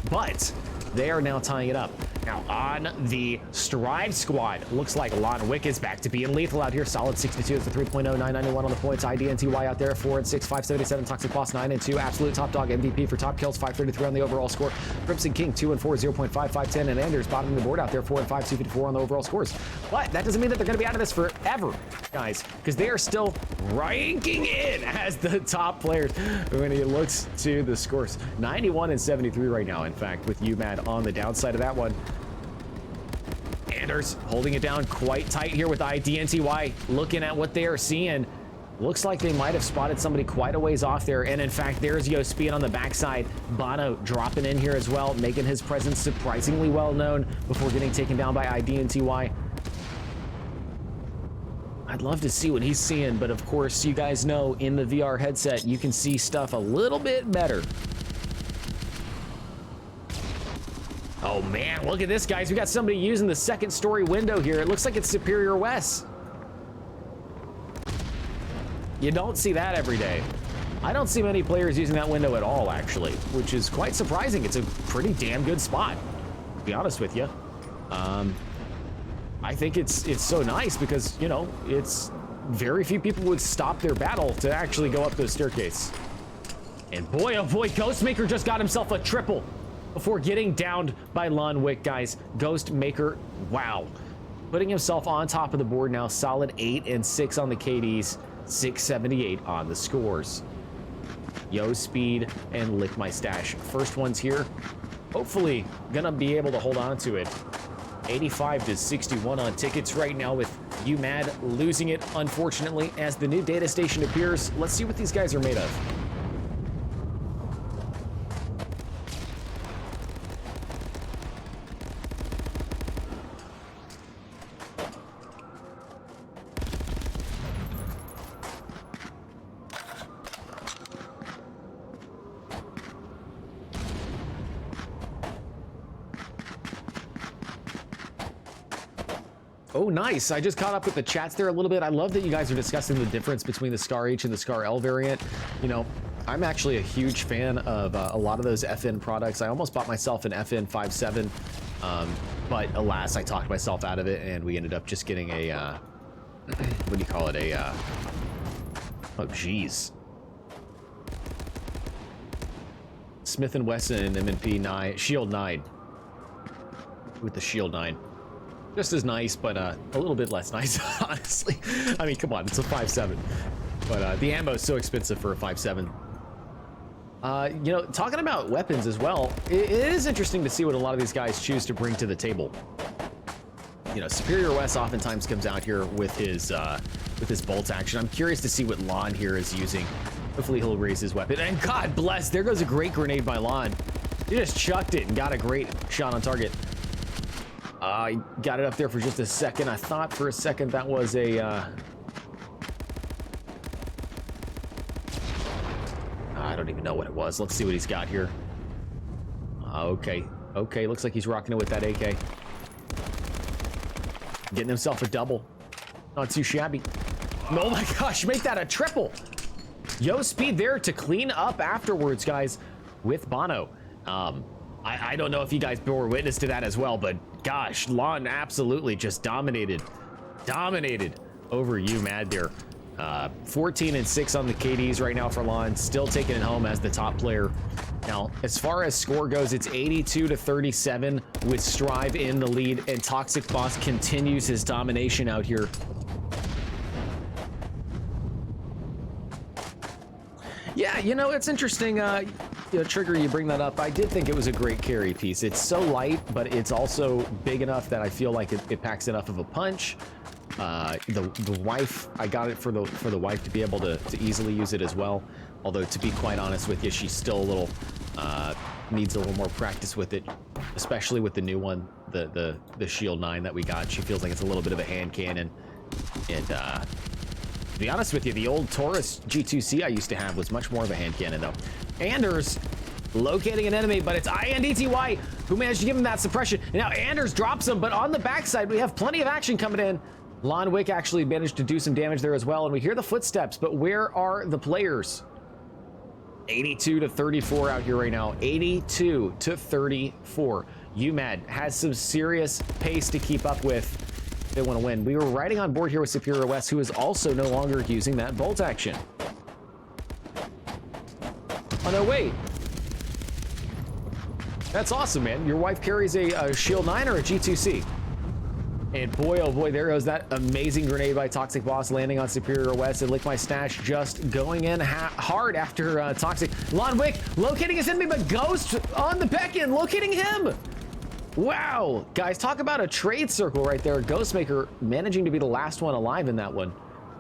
But... they are now tying it up. Now on the Str1ve squad, looks like Lon Wick is back to being lethal out here. Solid 62 is the 3.0, 991 on the points. IDNTY out there, 4 and 6, 577. Toxic Boss 9 and 2. Absolute top dog MVP for top kills, 533 on the overall score. Crimson King 2 and 4, 0.5, 510, and Anders bottom of the board out there, 4 and 5, 254 on the overall scores. But that doesn't mean that they're going to be out of this forever, guys, because they are still ranking in as the top players when he looks to the scores. 91 and 73 right now, in fact, with UMAD on the downside of that one. Anders holding it down quite tight here with IDNTY. Looking at what they are seeing, looks like they might have spotted somebody quite a ways off there. And in fact, there's YoSpeed on the backside. Bono dropping in here as well, making his presence surprisingly well known before getting taken down by IDNTY. I'd love to see what he's seeing, but of course, you guys know in the VR headset, you can see stuff a little bit better. Oh man, look at this, guys. We got somebody using the second story window here. It looks like it's Superior West. You don't see that every day. I don't see many players using that window at all, actually, which is quite surprising. It's a pretty damn good spot, to be honest with you. I think it's so nice because, you know, it's very few people would stop their battle to actually go up the staircase. And boy, oh boy, Ghostmaker just got himself a triple before getting downed by Lon Wick, guys. Ghostmaker, wow. Putting himself on top of the board now, solid 8 and 6 on the KDs, 678 on the scores. YoSpeed and Lick My Stash. First ones here. Hopefully gonna be able to hold on to it. 85 to 61 on tickets right now with UMAD losing it, unfortunately, as the new data station appears. Let's see what these guys are made of. Oh, nice. I just caught up with the chats there a little bit. I love that you guys are discussing the difference between the Scar H and the Scar L variant. You know, I'm actually a huge fan of a lot of those FN products. I almost bought myself an FN 5.7, but alas, I talked myself out of it, and we ended up just getting a, what do you call it? Oh, geez. Smith & Wesson M&P 9, Shield 9, with the Shield 9. Just as nice, but a little bit less nice, honestly. I mean, come on, it's a 5.7. But the ammo is so expensive for a 5.7. You know, talking about weapons as well, it is interesting to see what a lot of these guys choose to bring to the table. You know, Superior West oftentimes comes out here with his bolt action. I'm curious to see what Lon here is using. Hopefully he'll raise his weapon. And God bless, there goes a great grenade by Lon. He just chucked it and got a great shot on target. I got it up there for just a second. I thought for a second that was a... I don't even know what it was. Let's see what he's got here. Okay. Okay, looks like he's rocking it with that AK. Getting himself a double. Not too shabby. Oh my gosh, make that a triple. YoSpeed there to clean up afterwards, guys, with Bono. I don't know if you guys bore witness to that as well, but gosh, Lon absolutely just dominated over UMAD there. 14 and 6 on the KDs right now for Lon, still taking it home as the top player. Now, as far as score goes, it's 82 to 37 with Str1ve in the lead, and Toxic Boss continues his domination out here. Yeah, you know, it's interesting, you know, Trigger, you bring that up. I did think it was a great carry piece. It's so light, but it's also big enough that I feel like it packs enough of a punch. The wife, I got it for the wife to be able to easily use it as well. Although, to be quite honest with you, she's still a little, needs a little more practice with it, especially with the new one, the Shield 9 that we got. She feels like it's a little bit of a hand cannon. And, to be honest with you, the old Taurus G2C I used to have was much more of a hand cannon, though. Anders locating an enemy, but it's INDTY who managed to give him that suppression. And now Anders drops him, but on the backside, we have plenty of action coming in. Lon Wick actually managed to do some damage there as well, and we hear the footsteps, but where are the players? 82 to 34 out here right now. 82 to 34. UMAD has some serious pace to keep up with. They want to win. We were riding on board here with Superior West, who is also no longer using that bolt action. Oh, no, wait. That's awesome, man. Your wife carries a Shield 9 or a G2C? And boy, oh boy, there goes that amazing grenade by Toxic Boss landing on Superior West. And Lick My Stash just going in hard after Toxic. Lon Wick locating his enemy, but Ghost on the back end, locating him. Wow, guys, talk about a trade circle right there. Ghostmaker managing to be the last one alive in that one.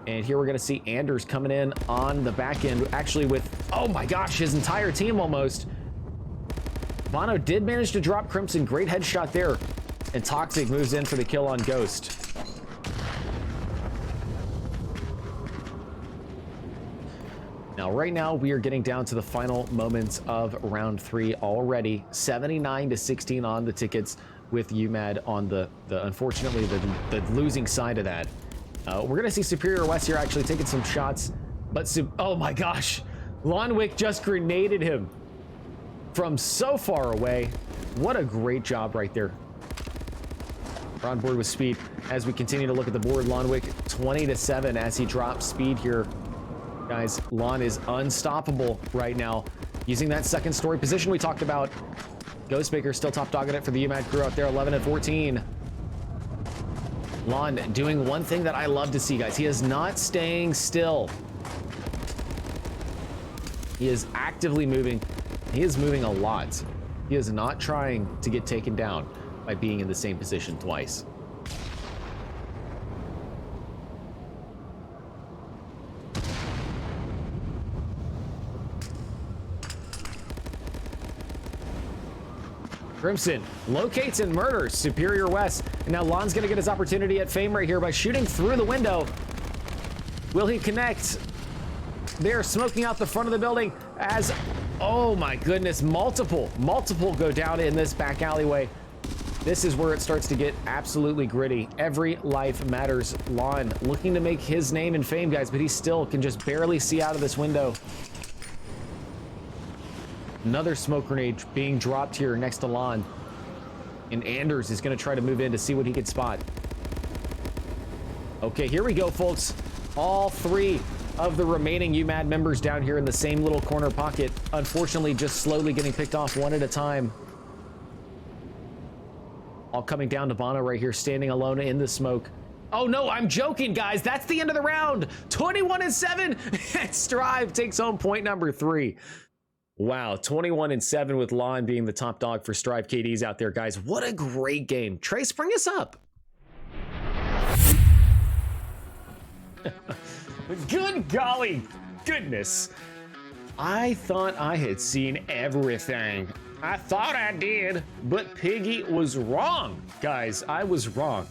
And here we're gonna see Anders coming in on the back end, actually with, oh my gosh, his entire team almost. Bono did manage to drop Crimson, great headshot there. And Toxic moves in for the kill on Ghost. Now, right now, we are getting down to the final moments of round 3 already. 79-16 on the tickets with UMAD on the unfortunately, the losing side of that. We're gonna see Superior West here actually taking some shots, but oh my gosh, Lonwick just grenaded him from so far away. What a great job right there. We're on board with speed as we continue to look at the board. Lonwick 20-7 as he drops speed here. Guys, Lon is unstoppable right now. Using that second story position we talked about. Ghostmaker still top dogging it for the UMAD crew out there, 11-14. Lon doing one thing that I love to see, guys. He is not staying still. He is actively moving. He is moving a lot. He is not trying to get taken down by being in the same position twice. Crimson locates and murders Superior West. And now Lon's gonna get his opportunity at fame right here by shooting through the window. Will he connect? They're smoking out the front of the building as, oh my goodness, multiple go down in this back alleyway. This is where it starts to get absolutely gritty. Every life matters. Lon looking to make his name and fame, guys, but he still can just barely see out of this window. Another smoke grenade being dropped here next to Lon. And Anders is going to try to move in to see what he can spot. Okay, here we go, folks. All three of the remaining UMAD members down here in the same little corner pocket. Unfortunately, just slowly getting picked off one at a time. All coming down to Bono right here, standing alone in the smoke. Oh no, I'm joking, guys. That's the end of the round. 21-7. Str1ve takes home point number 3. Wow, 21-7 with Lon being the top dog for Str1ve KDs out there, guys. What a great game. Trace, bring us up. Good golly goodness. I thought I had seen everything. I thought I did, but Piggy was wrong. Guys, I was wrong.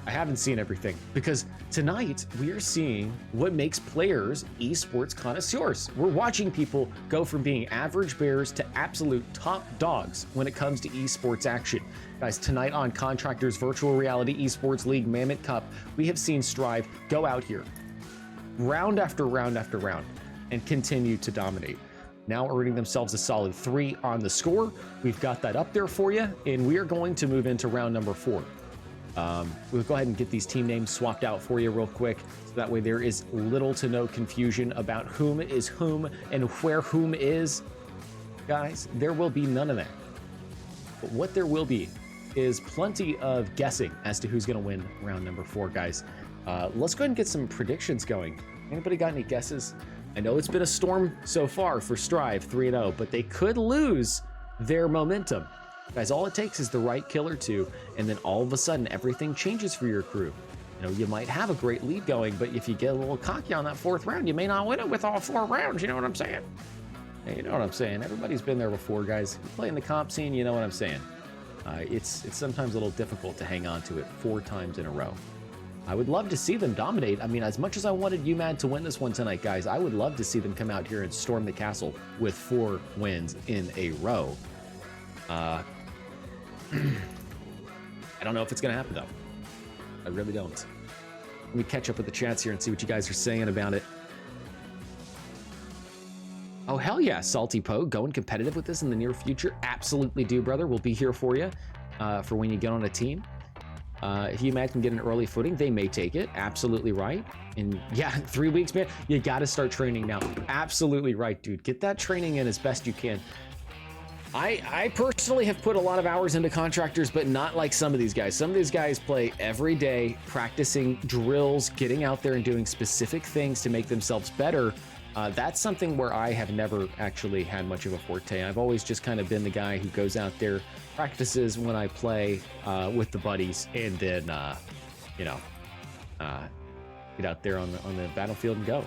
I haven't seen everything because tonight we are seeing what makes players esports connoisseurs. We're watching people go from being average bears to absolute top dogs when it comes to esports action. Guys, tonight on Contractors Virtual Reality Esports League MAMUT Cup, we have seen Str1ve go out here round after round after round and continue to dominate. Now earning themselves a solid 3 on the score. We've got that up there for you, and we are going to move into round number 4. We'll go ahead and get these team names swapped out for you real quick, so that way there is little to no confusion about whom is whom and where whom is. Guys, there will be none of that. But what there will be is plenty of guessing as to who's going to win round number 4, guys. Let's go ahead and get some predictions going. Anybody got any guesses? I know it's been a storm so far for Str1ve, 3-0, but they could lose their momentum. Guys, all it takes is the right kill or two, and then all of a sudden, everything changes for your crew. You know, you might have a great lead going, but if you get a little cocky on that 4th round, you may not win it with all 4 rounds. You know what I'm saying? Hey, you know what I'm saying? Everybody's been there before, guys. You play in the comp scene, you know what I'm saying. It's sometimes a little difficult to hang on to it 4 times in a row. I would love to see them dominate. I mean, as much as I wanted UMAD to win this one tonight, guys, I would love to see them come out here and storm the castle with 4 wins in a row. I don't know if it's going to happen, though. I really don't. Let me catch up with the chats here and see what you guys are saying about it. Oh, hell yeah, Salty Poe. Going competitive with this in the near future? Absolutely do, brother. We'll be here for you. for when you get on a team. If UMAD can get an early footing, they may take it. Absolutely right. And yeah, 3 weeks, man, you got to start training now. Absolutely right, dude. Get that training in as best you can. I personally have put a lot of hours into Contractors, but not like some of these guys. Some of these guys play every day, practicing drills, getting out there and doing specific things to make themselves better. That's something where I have never actually had much of a forte. I've always just kind of been the guy who goes out there, practices when I play with the buddies, and then, get out there on the battlefield and go.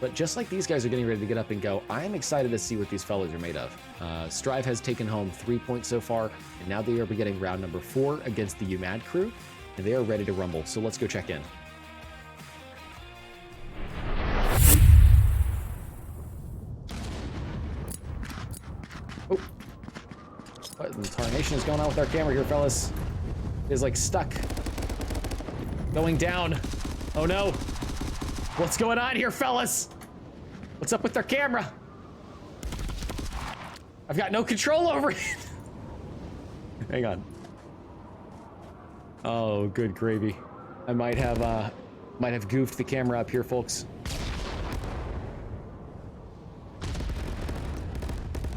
But just like these guys are getting ready to get up and go, I'm excited to see what these fellas are made of. Str1ve has taken home 3 points so far, and now they are beginning round number 4 against the UMAD crew, and they are ready to rumble. So let's go check in. Oh, what in tarnation is going on with our camera here, fellas? It is like stuck. Going down. Oh no. What's going on here, fellas? What's up with their camera? I've got no control over it. Hang on. Oh, good gravy. I might have goofed the camera up here, folks.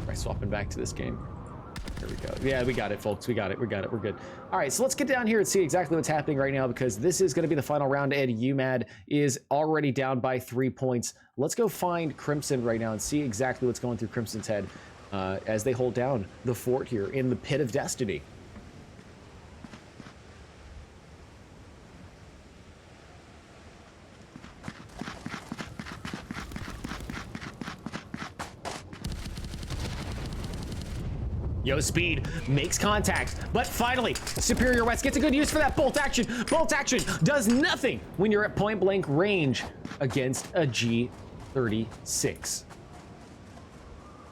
Try swapping back to this game. There we go. Yeah, we got it, folks. We got it. We're good. All right, so let's get down here and see exactly what's happening right now, because this is going to be the final round, and UMAD is already down by 3 points. Let's go find Crimson right now and see exactly what's going through Crimson's head as they hold down the fort here in the Pit of Destiny. Yo, Speed makes contact, but finally, Superior West gets a good use for that bolt action. Bolt action does nothing when you're at point blank range against a G36.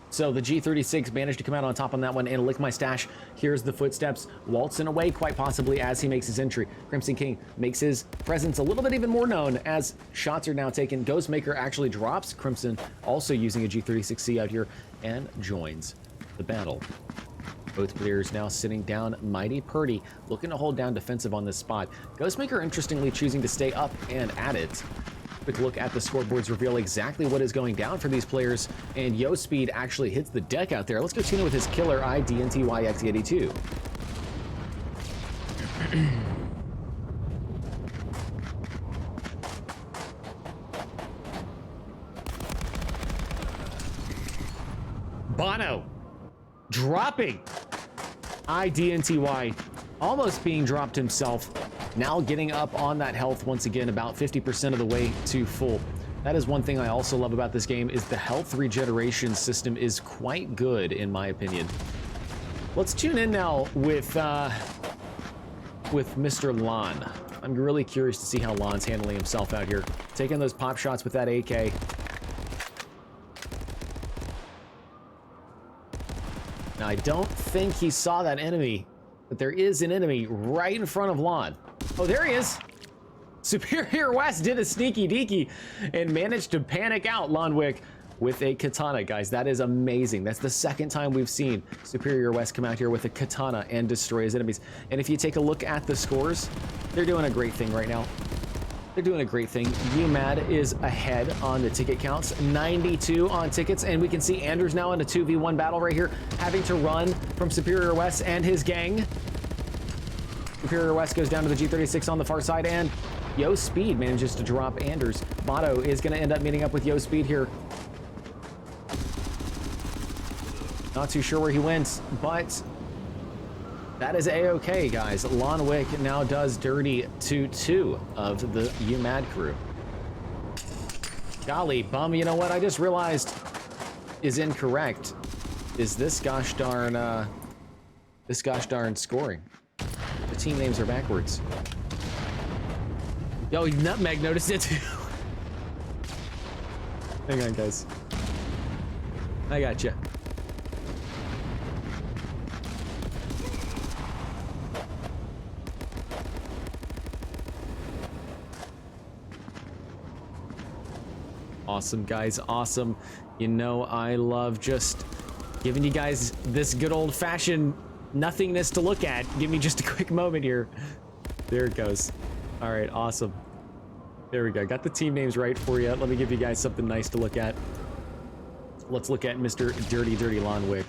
So the G36 managed to come out on top on that one and lick my stash. Here's the footsteps waltzing away, quite possibly, as he makes his entry. Crimson King makes his presence a little bit even more known as shots are now taken. Ghostmaker actually drops Crimson, also using a G36C out here, and joins the battle. Both players now sitting down mighty purty, looking to hold down defensive on this spot. Ghostmaker interestingly choosing to stay up and at it. Quick look at the scoreboards reveal exactly what is going down for these players, and Yo Speed actually hits the deck out there. Let's go tune in with his killer IDNTYX82. Bono dropping IDNTY, almost being dropped himself. Now getting up on that health once again, about 50% of the way to full. That is one thing I also love about this game, is the health regeneration system is quite good in my opinion. Let's tune in now with Mr. Lon. I'm really curious to see how Lon's handling himself out here, taking those pop shots with that AK. Now, I don't think he saw that enemy, but there is an enemy right in front of Lon. Oh, there he is. Superior West did a sneaky deaky and managed to panic out Lonwick with a katana, guys. That is amazing. That's the second time we've seen Superior West come out here with a katana and destroy his enemies. And if you take a look at the scores, they're doing a great thing right now. They're doing a great thing. UMAD is ahead on the ticket counts, 92 on tickets, and we can see Anders now in a 2v1 battle right here, having to run from Superior West and his gang. Superior West goes down to the G36 on the far side, and Yo Speed manages to drop Anders. Bono is going to end up meeting up with Yo Speed here. Not too sure where he went, but that is A-okay, guys. Lonwick now does dirty to 2 of the UMAD crew. Golly, bum, you know what I just realized is incorrect, is this gosh darn scoring. The team names are backwards. Yo, Nutmeg noticed it too. Hang on, guys. I got you. Awesome, guys, awesome. You know, I love just giving you guys this good old-fashioned nothingness to look at. Give me just a quick moment here. There it goes. All right, awesome. There we go. Got the team names right for you. Let me give you guys something nice to look at. Let's look at Mr. Dirty Lonwick.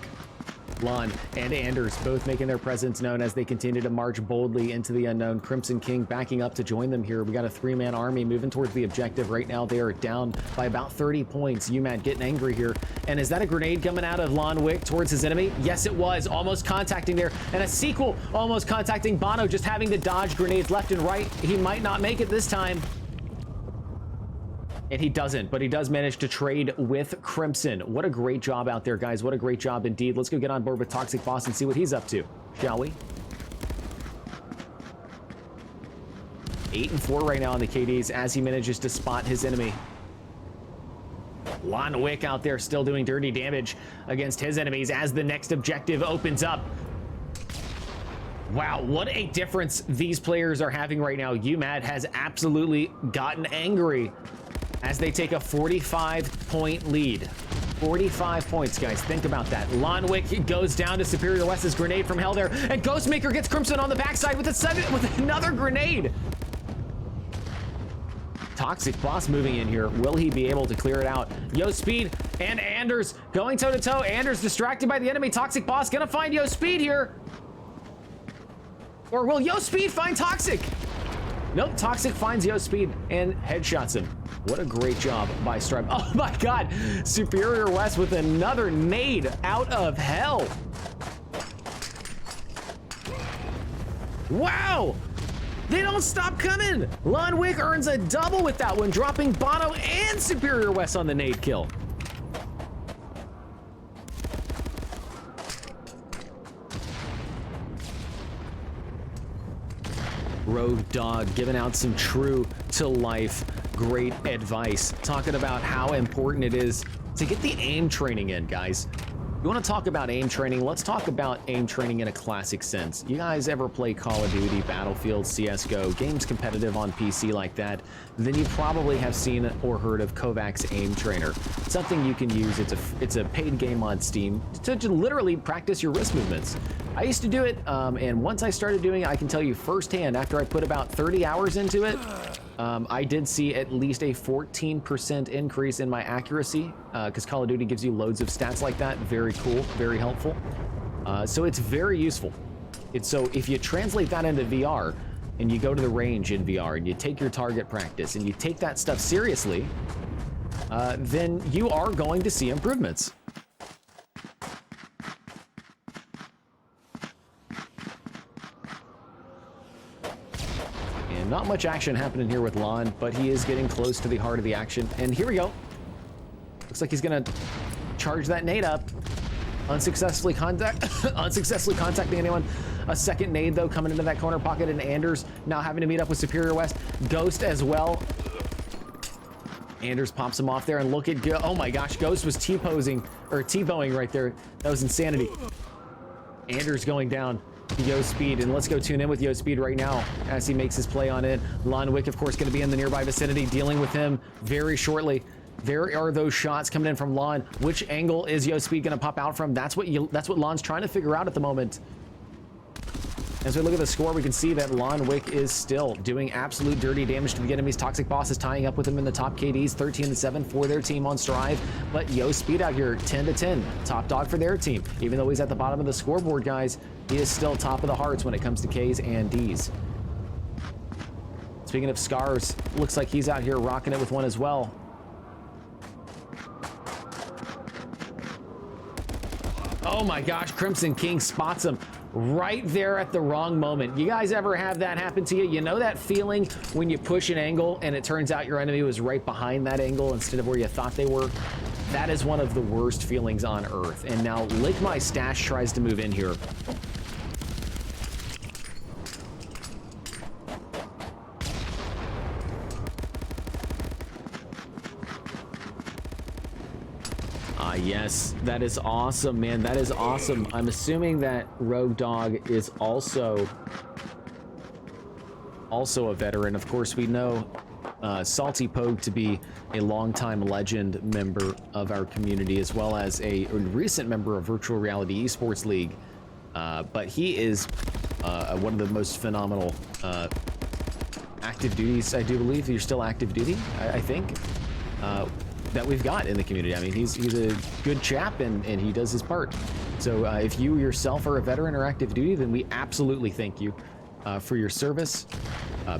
Lon and Anders both making their presence known as they continue to march boldly into the unknown. Crimson King backing up to join them here. We got a 3-man army moving towards the objective. Right now they are down by about 30 points. UMAT getting angry here. And is that a grenade coming out of Lonwick towards his enemy? Yes, it was. Almost contacting there. And a sequel almost contacting Bono, just having to dodge grenades left and right. He might not make it this time. And he doesn't, but he does manage to trade with Crimson. What a great job out there, guys. What a great job indeed. Let's go get on board with Toxic Boss and see what he's up to, shall we? 8-4 right now on the KDs as he manages to spot his enemy. Lonwick out there still doing dirty damage against his enemies as the next objective opens up. Wow, what a difference these players are having right now. UMAT has absolutely gotten angry as they take a 45-point lead. 45 points, guys. Think about that. Lonwick goes down to Superior West's grenade from hell there, and Ghostmaker gets Crimson on the backside with another grenade. Toxic Boss moving in here. Will he be able to clear it out? Yo Speed and Anders going toe-to-toe. Anders distracted by the enemy. Toxic Boss gonna find Yo Speed here. Or will Yo Speed find Toxic? Nope, Toxic finds Yo Speed and headshots him. What a great job by Str1ve. Oh my God, Superior West with another nade out of hell. Wow, they don't stop coming. Lonwick earns a double with that one, dropping Bono and Superior West on the nade kill. Rogue Dog giving out some true to life great advice, talking about how important it is to get the aim training in, guys. You want to talk about aim training? Let's talk about aim training in a classic sense. You guys ever play Call of Duty, Battlefield, CSGO, games competitive on PC like that? Then you probably have seen or heard of Kovacs Aim Trainer. Something you can use. It's a paid game on Steam to literally practice your wrist movements. I used to do it, and once I started doing it, I can tell you firsthand, after I put about 30 hours into it, I did see at least a 14% increase in my accuracy, because Call of Duty gives you loads of stats like that. Very cool, very helpful. So it's very useful. So if you translate that into VR, and you go to the range in VR, and you take your target practice, and you take that stuff seriously, then you are going to see improvements. Not much action happening here with Lon, but he is getting close to the heart of the action. And here we go. Looks like he's gonna charge that nade up. Unsuccessfully contacting anyone. A second nade though coming into that corner pocket, and Anders now having to meet up with Superior West. Ghost as well. Anders pops him off there, and look at oh my gosh, Ghost was T-posing or T-bowing right there. That was insanity. Anders going down. Yo Speed, and let's go tune in with Yo Speed right now as he makes his play on it. Lonwick, of course, going to be in the nearby vicinity, dealing with him very shortly. There are those shots coming in from Lon. Which angle is Yo Speed going to pop out from? That's what Lon's trying to figure out at the moment. As we look at the score, we can see that Lonwick is still doing absolute dirty damage to the enemies. Toxic Boss is tying up with him in the top KDs, 13-7 for their team on Str1ve. But Yo Speed out here, 10-10, top dog for their team. Even though he's at the bottom of the scoreboard, guys, he is still top of the hearts when it comes to Ks and Ds. Speaking of scars, looks like he's out here rocking it with one as well. Oh my gosh, Crimson King spots him right there at the wrong moment. You guys ever have that happen to you? You know that feeling when you push an angle and it turns out your enemy was right behind that angle instead of where you thought they were? That is one of the worst feelings on earth. And now Lick My Stash tries to move in here. Yes, that is awesome, man. That is awesome. I'm assuming that Rogue Dog is also a veteran. Of course, we know Salty Pogue to be a longtime legend member of our community, as well as a recent member of Virtual Reality Esports League. But he is one of the most phenomenal active duties, I do believe. You're still active duty, I think, that we've got in the community. I mean, he's a good chap, and he does his part. So if you yourself are a veteran or active duty, then we absolutely thank you for your service,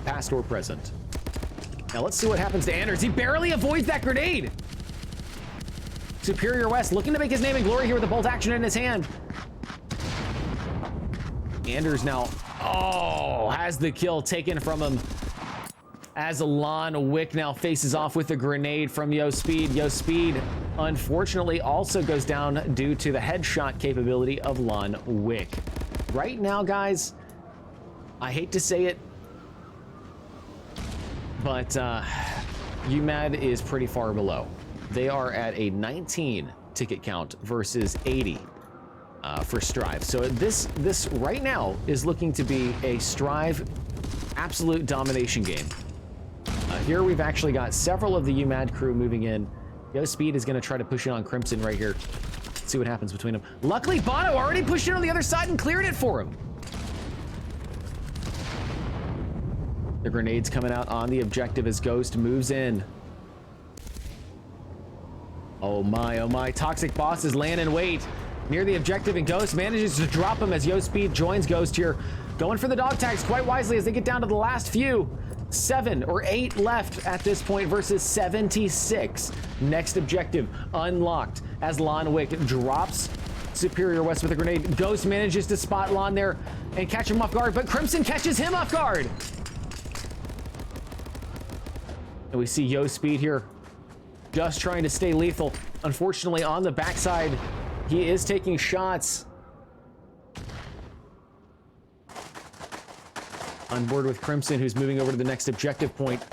past or present. Now let's see what happens to Anders. He barely avoids that grenade. Superior West looking to make his name and glory here with a bolt action in his hand. Anders now, has the kill taken from him as LOUCID now faces off with a grenade from YoSpeed. YoSpeed, unfortunately, also goes down due to the headshot capability of LOUCID. Right now, guys, I hate to say it, but UMAD is pretty far below. They are at a 19 ticket count versus 80 for Str1ve. So this right now is looking to be a Str1ve absolute domination game. Here we've actually got several of the UMAD crew moving in. YoSpeed is going to try to push in on Crimson right here. Let's see what happens between them. Luckily, Bono already pushed in on the other side and cleared it for him. The grenades coming out on the objective as Ghost moves in. Oh my, Toxic Boss is laying in wait near the objective, and Ghost manages to drop him as YoSpeed joins Ghost here. Going for the dog tags quite wisely as they get down to the last few. 7 or 8 left at this point versus 76. Next objective unlocked as LOUCID drops Superior West with a grenade. Ghost manages to spot Lon there and catch him off guard, but Crimson catches him off guard. And we see YoSpeed here just trying to stay lethal. Unfortunately, on the backside, he is taking shots. On board with Crimson, who's moving over to the next objective point.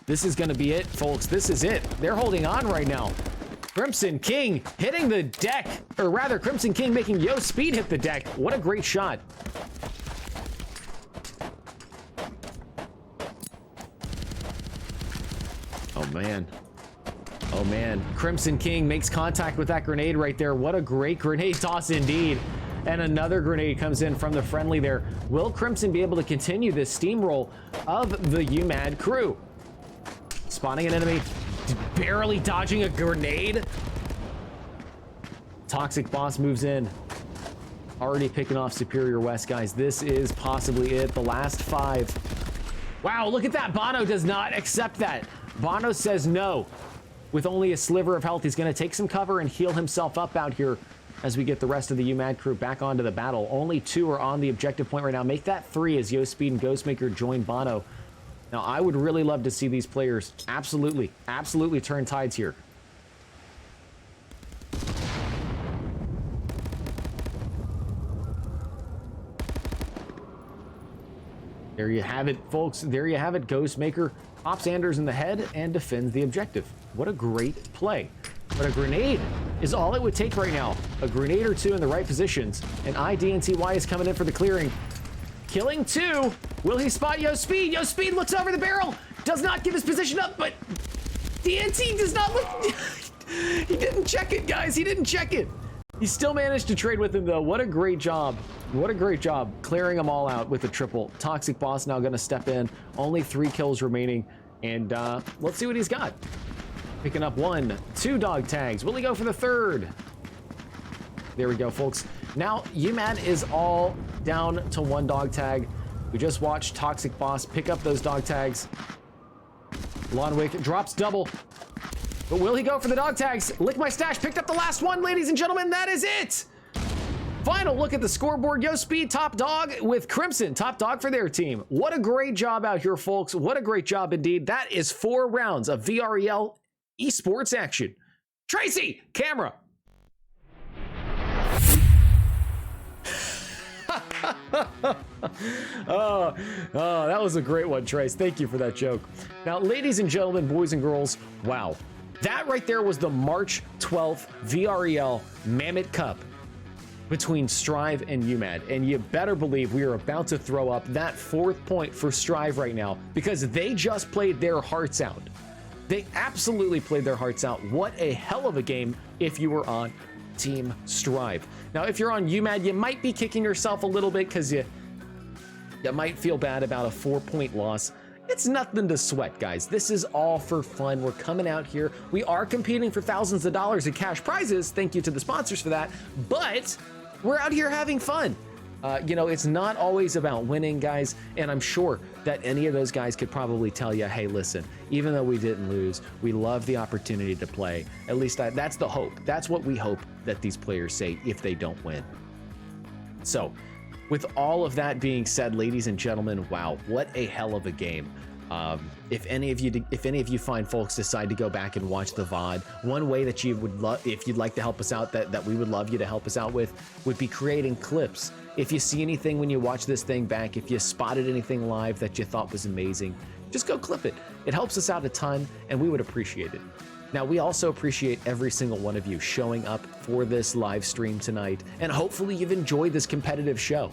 This is going to be it, folks. This is it. They're holding on right now. Crimson King hitting the deck, or rather, Crimson King making YoSpeed hit the deck. What a great shot. Oh, man. Oh, man. Crimson King makes contact with that grenade right there. What a great grenade toss indeed. And another grenade comes in from the friendly there. Will Crimson be able to continue this steamroll of the UMAD crew? Spotting an enemy, barely dodging a grenade. Toxic Boss moves in. Already picking off Superior West, guys. This is possibly it. The last 5. Wow, look at that. Bono does not accept that. Bono says no. With only a sliver of health, he's going to take some cover and heal himself up out here as we get the rest of the UMAD crew back onto the battle. Only 2 are on the objective point right now. Make that 3 as YoSpeed and Ghostmaker join Bono. Now, I would really love to see these players absolutely turn tides here. There you have it, folks. There you have it. Ghostmaker pops Anders in the head and defends the objective. What a great play. But a grenade is all it would take right now. A grenade or 2 in the right positions. And IDNTY is coming in for the clearing. Killing 2. Will he spot YoSpeed? YoSpeed looks over the barrel. Does not give his position up, but DNT does not look. He didn't check it, guys. He didn't check it. He still managed to trade with him, though. What a great job. What a great job clearing them all out with the triple. Toxic Boss now going to step in. Only 3 kills remaining. And let's see what he's got. Picking up 1, 2 dog tags. Will he go for the 3rd? There we go, folks. Now, UMAD is all down to 1 dog tag. We just watched Toxic Boss pick up those dog tags. LOUCID drops double. But will he go for the dog tags? Lick my stash. Picked up the last one, ladies and gentlemen. That is it. Final look at the scoreboard. YoSpeed top dog with Crimson top dog for their team. What a great job out here, folks. What a great job indeed. That is 4 rounds of VREL Esports action. Tracy, camera. Oh, that was a great one, Trace. Thank you for that joke. Now, ladies and gentlemen, boys and girls, wow. That right there was the March 12th VREL MAMUT Cup between Str1ve and UMAD. And you better believe we are about to throw up that 4th point for Str1ve right now because they just played their hearts out. They absolutely played their hearts out. What a hell of a game if you were on Team Str1ve. Now, if you're on UMAD, you might be kicking yourself a little bit because you might feel bad about a 4-point loss. It's nothing to sweat, guys. This is all for fun. We're coming out here. We are competing for thousands of dollars in cash prizes. Thank you to the sponsors for that. But we're out here having fun. You know, it's not always about winning, guys. And I'm sure that any of those guys could probably tell you, hey, listen, even though we didn't lose, we love the opportunity to play. At least that's the hope. That's what we hope that these players say if they don't win. So, with all of that being said, ladies and gentlemen, wow, what a hell of a game. If any of you fine folks decide to go back and watch the VOD, one way that you would love, if you'd like to help us out, that we would love you to help us out with, would be creating clips. If you see anything when you watch this thing back, if you spotted anything live that you thought was amazing, just go clip it. It helps us out a ton, and we would appreciate it. Now, we also appreciate every single one of you showing up for this live stream tonight, and hopefully you've enjoyed this competitive show.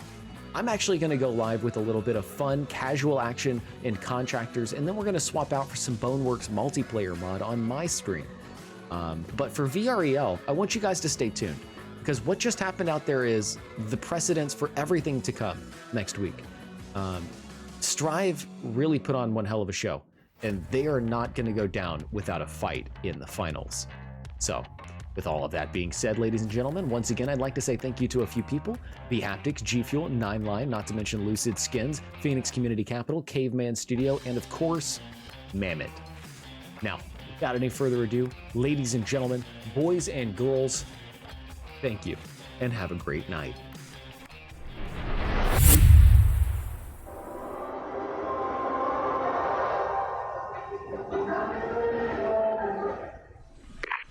I'm actually going to go live with a little bit of fun, casual action in Contractors, and then we're going to swap out for some Boneworks multiplayer mod on my stream. But for VREL, I want you guys to stay tuned, because what just happened out there is the precedence for everything to come next week. Str1ve really put on one hell of a show, and they are not going to go down without a fight in the finals. So, with all of that being said, ladies and gentlemen, once again, I'd like to say thank you to a few people: The Haptics, GFuel, 9line, not to mention LOUCID Skins, Phoenix Community Capital, Caveman Studio, and of course, Mamut. Now, without any further ado, ladies and gentlemen, boys and girls, thank you, and have a great night.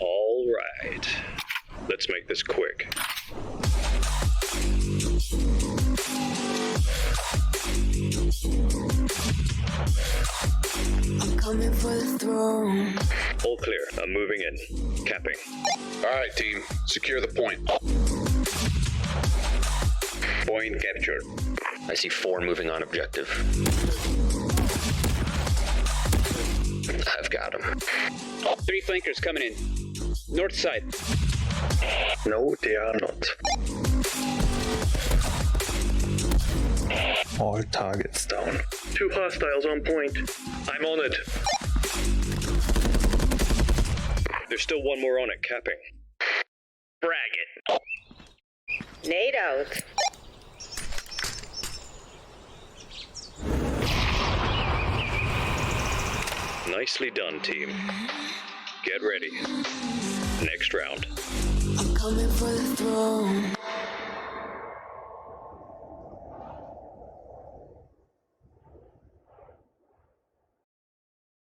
All right. Let's make this quick. I'm coming for the throne. All clear. I'm moving in. Capping. All right, team. Secure the point. Point captured. I see 4 moving on objective. I've got him. 3 flankers coming in. North side. No, they are not. All targets down. 2 hostiles on point. I'm on it. There's still one more on it, capping. Brag it. Nade out. Nicely done, team. Get ready. Next round. I'm coming for the throne.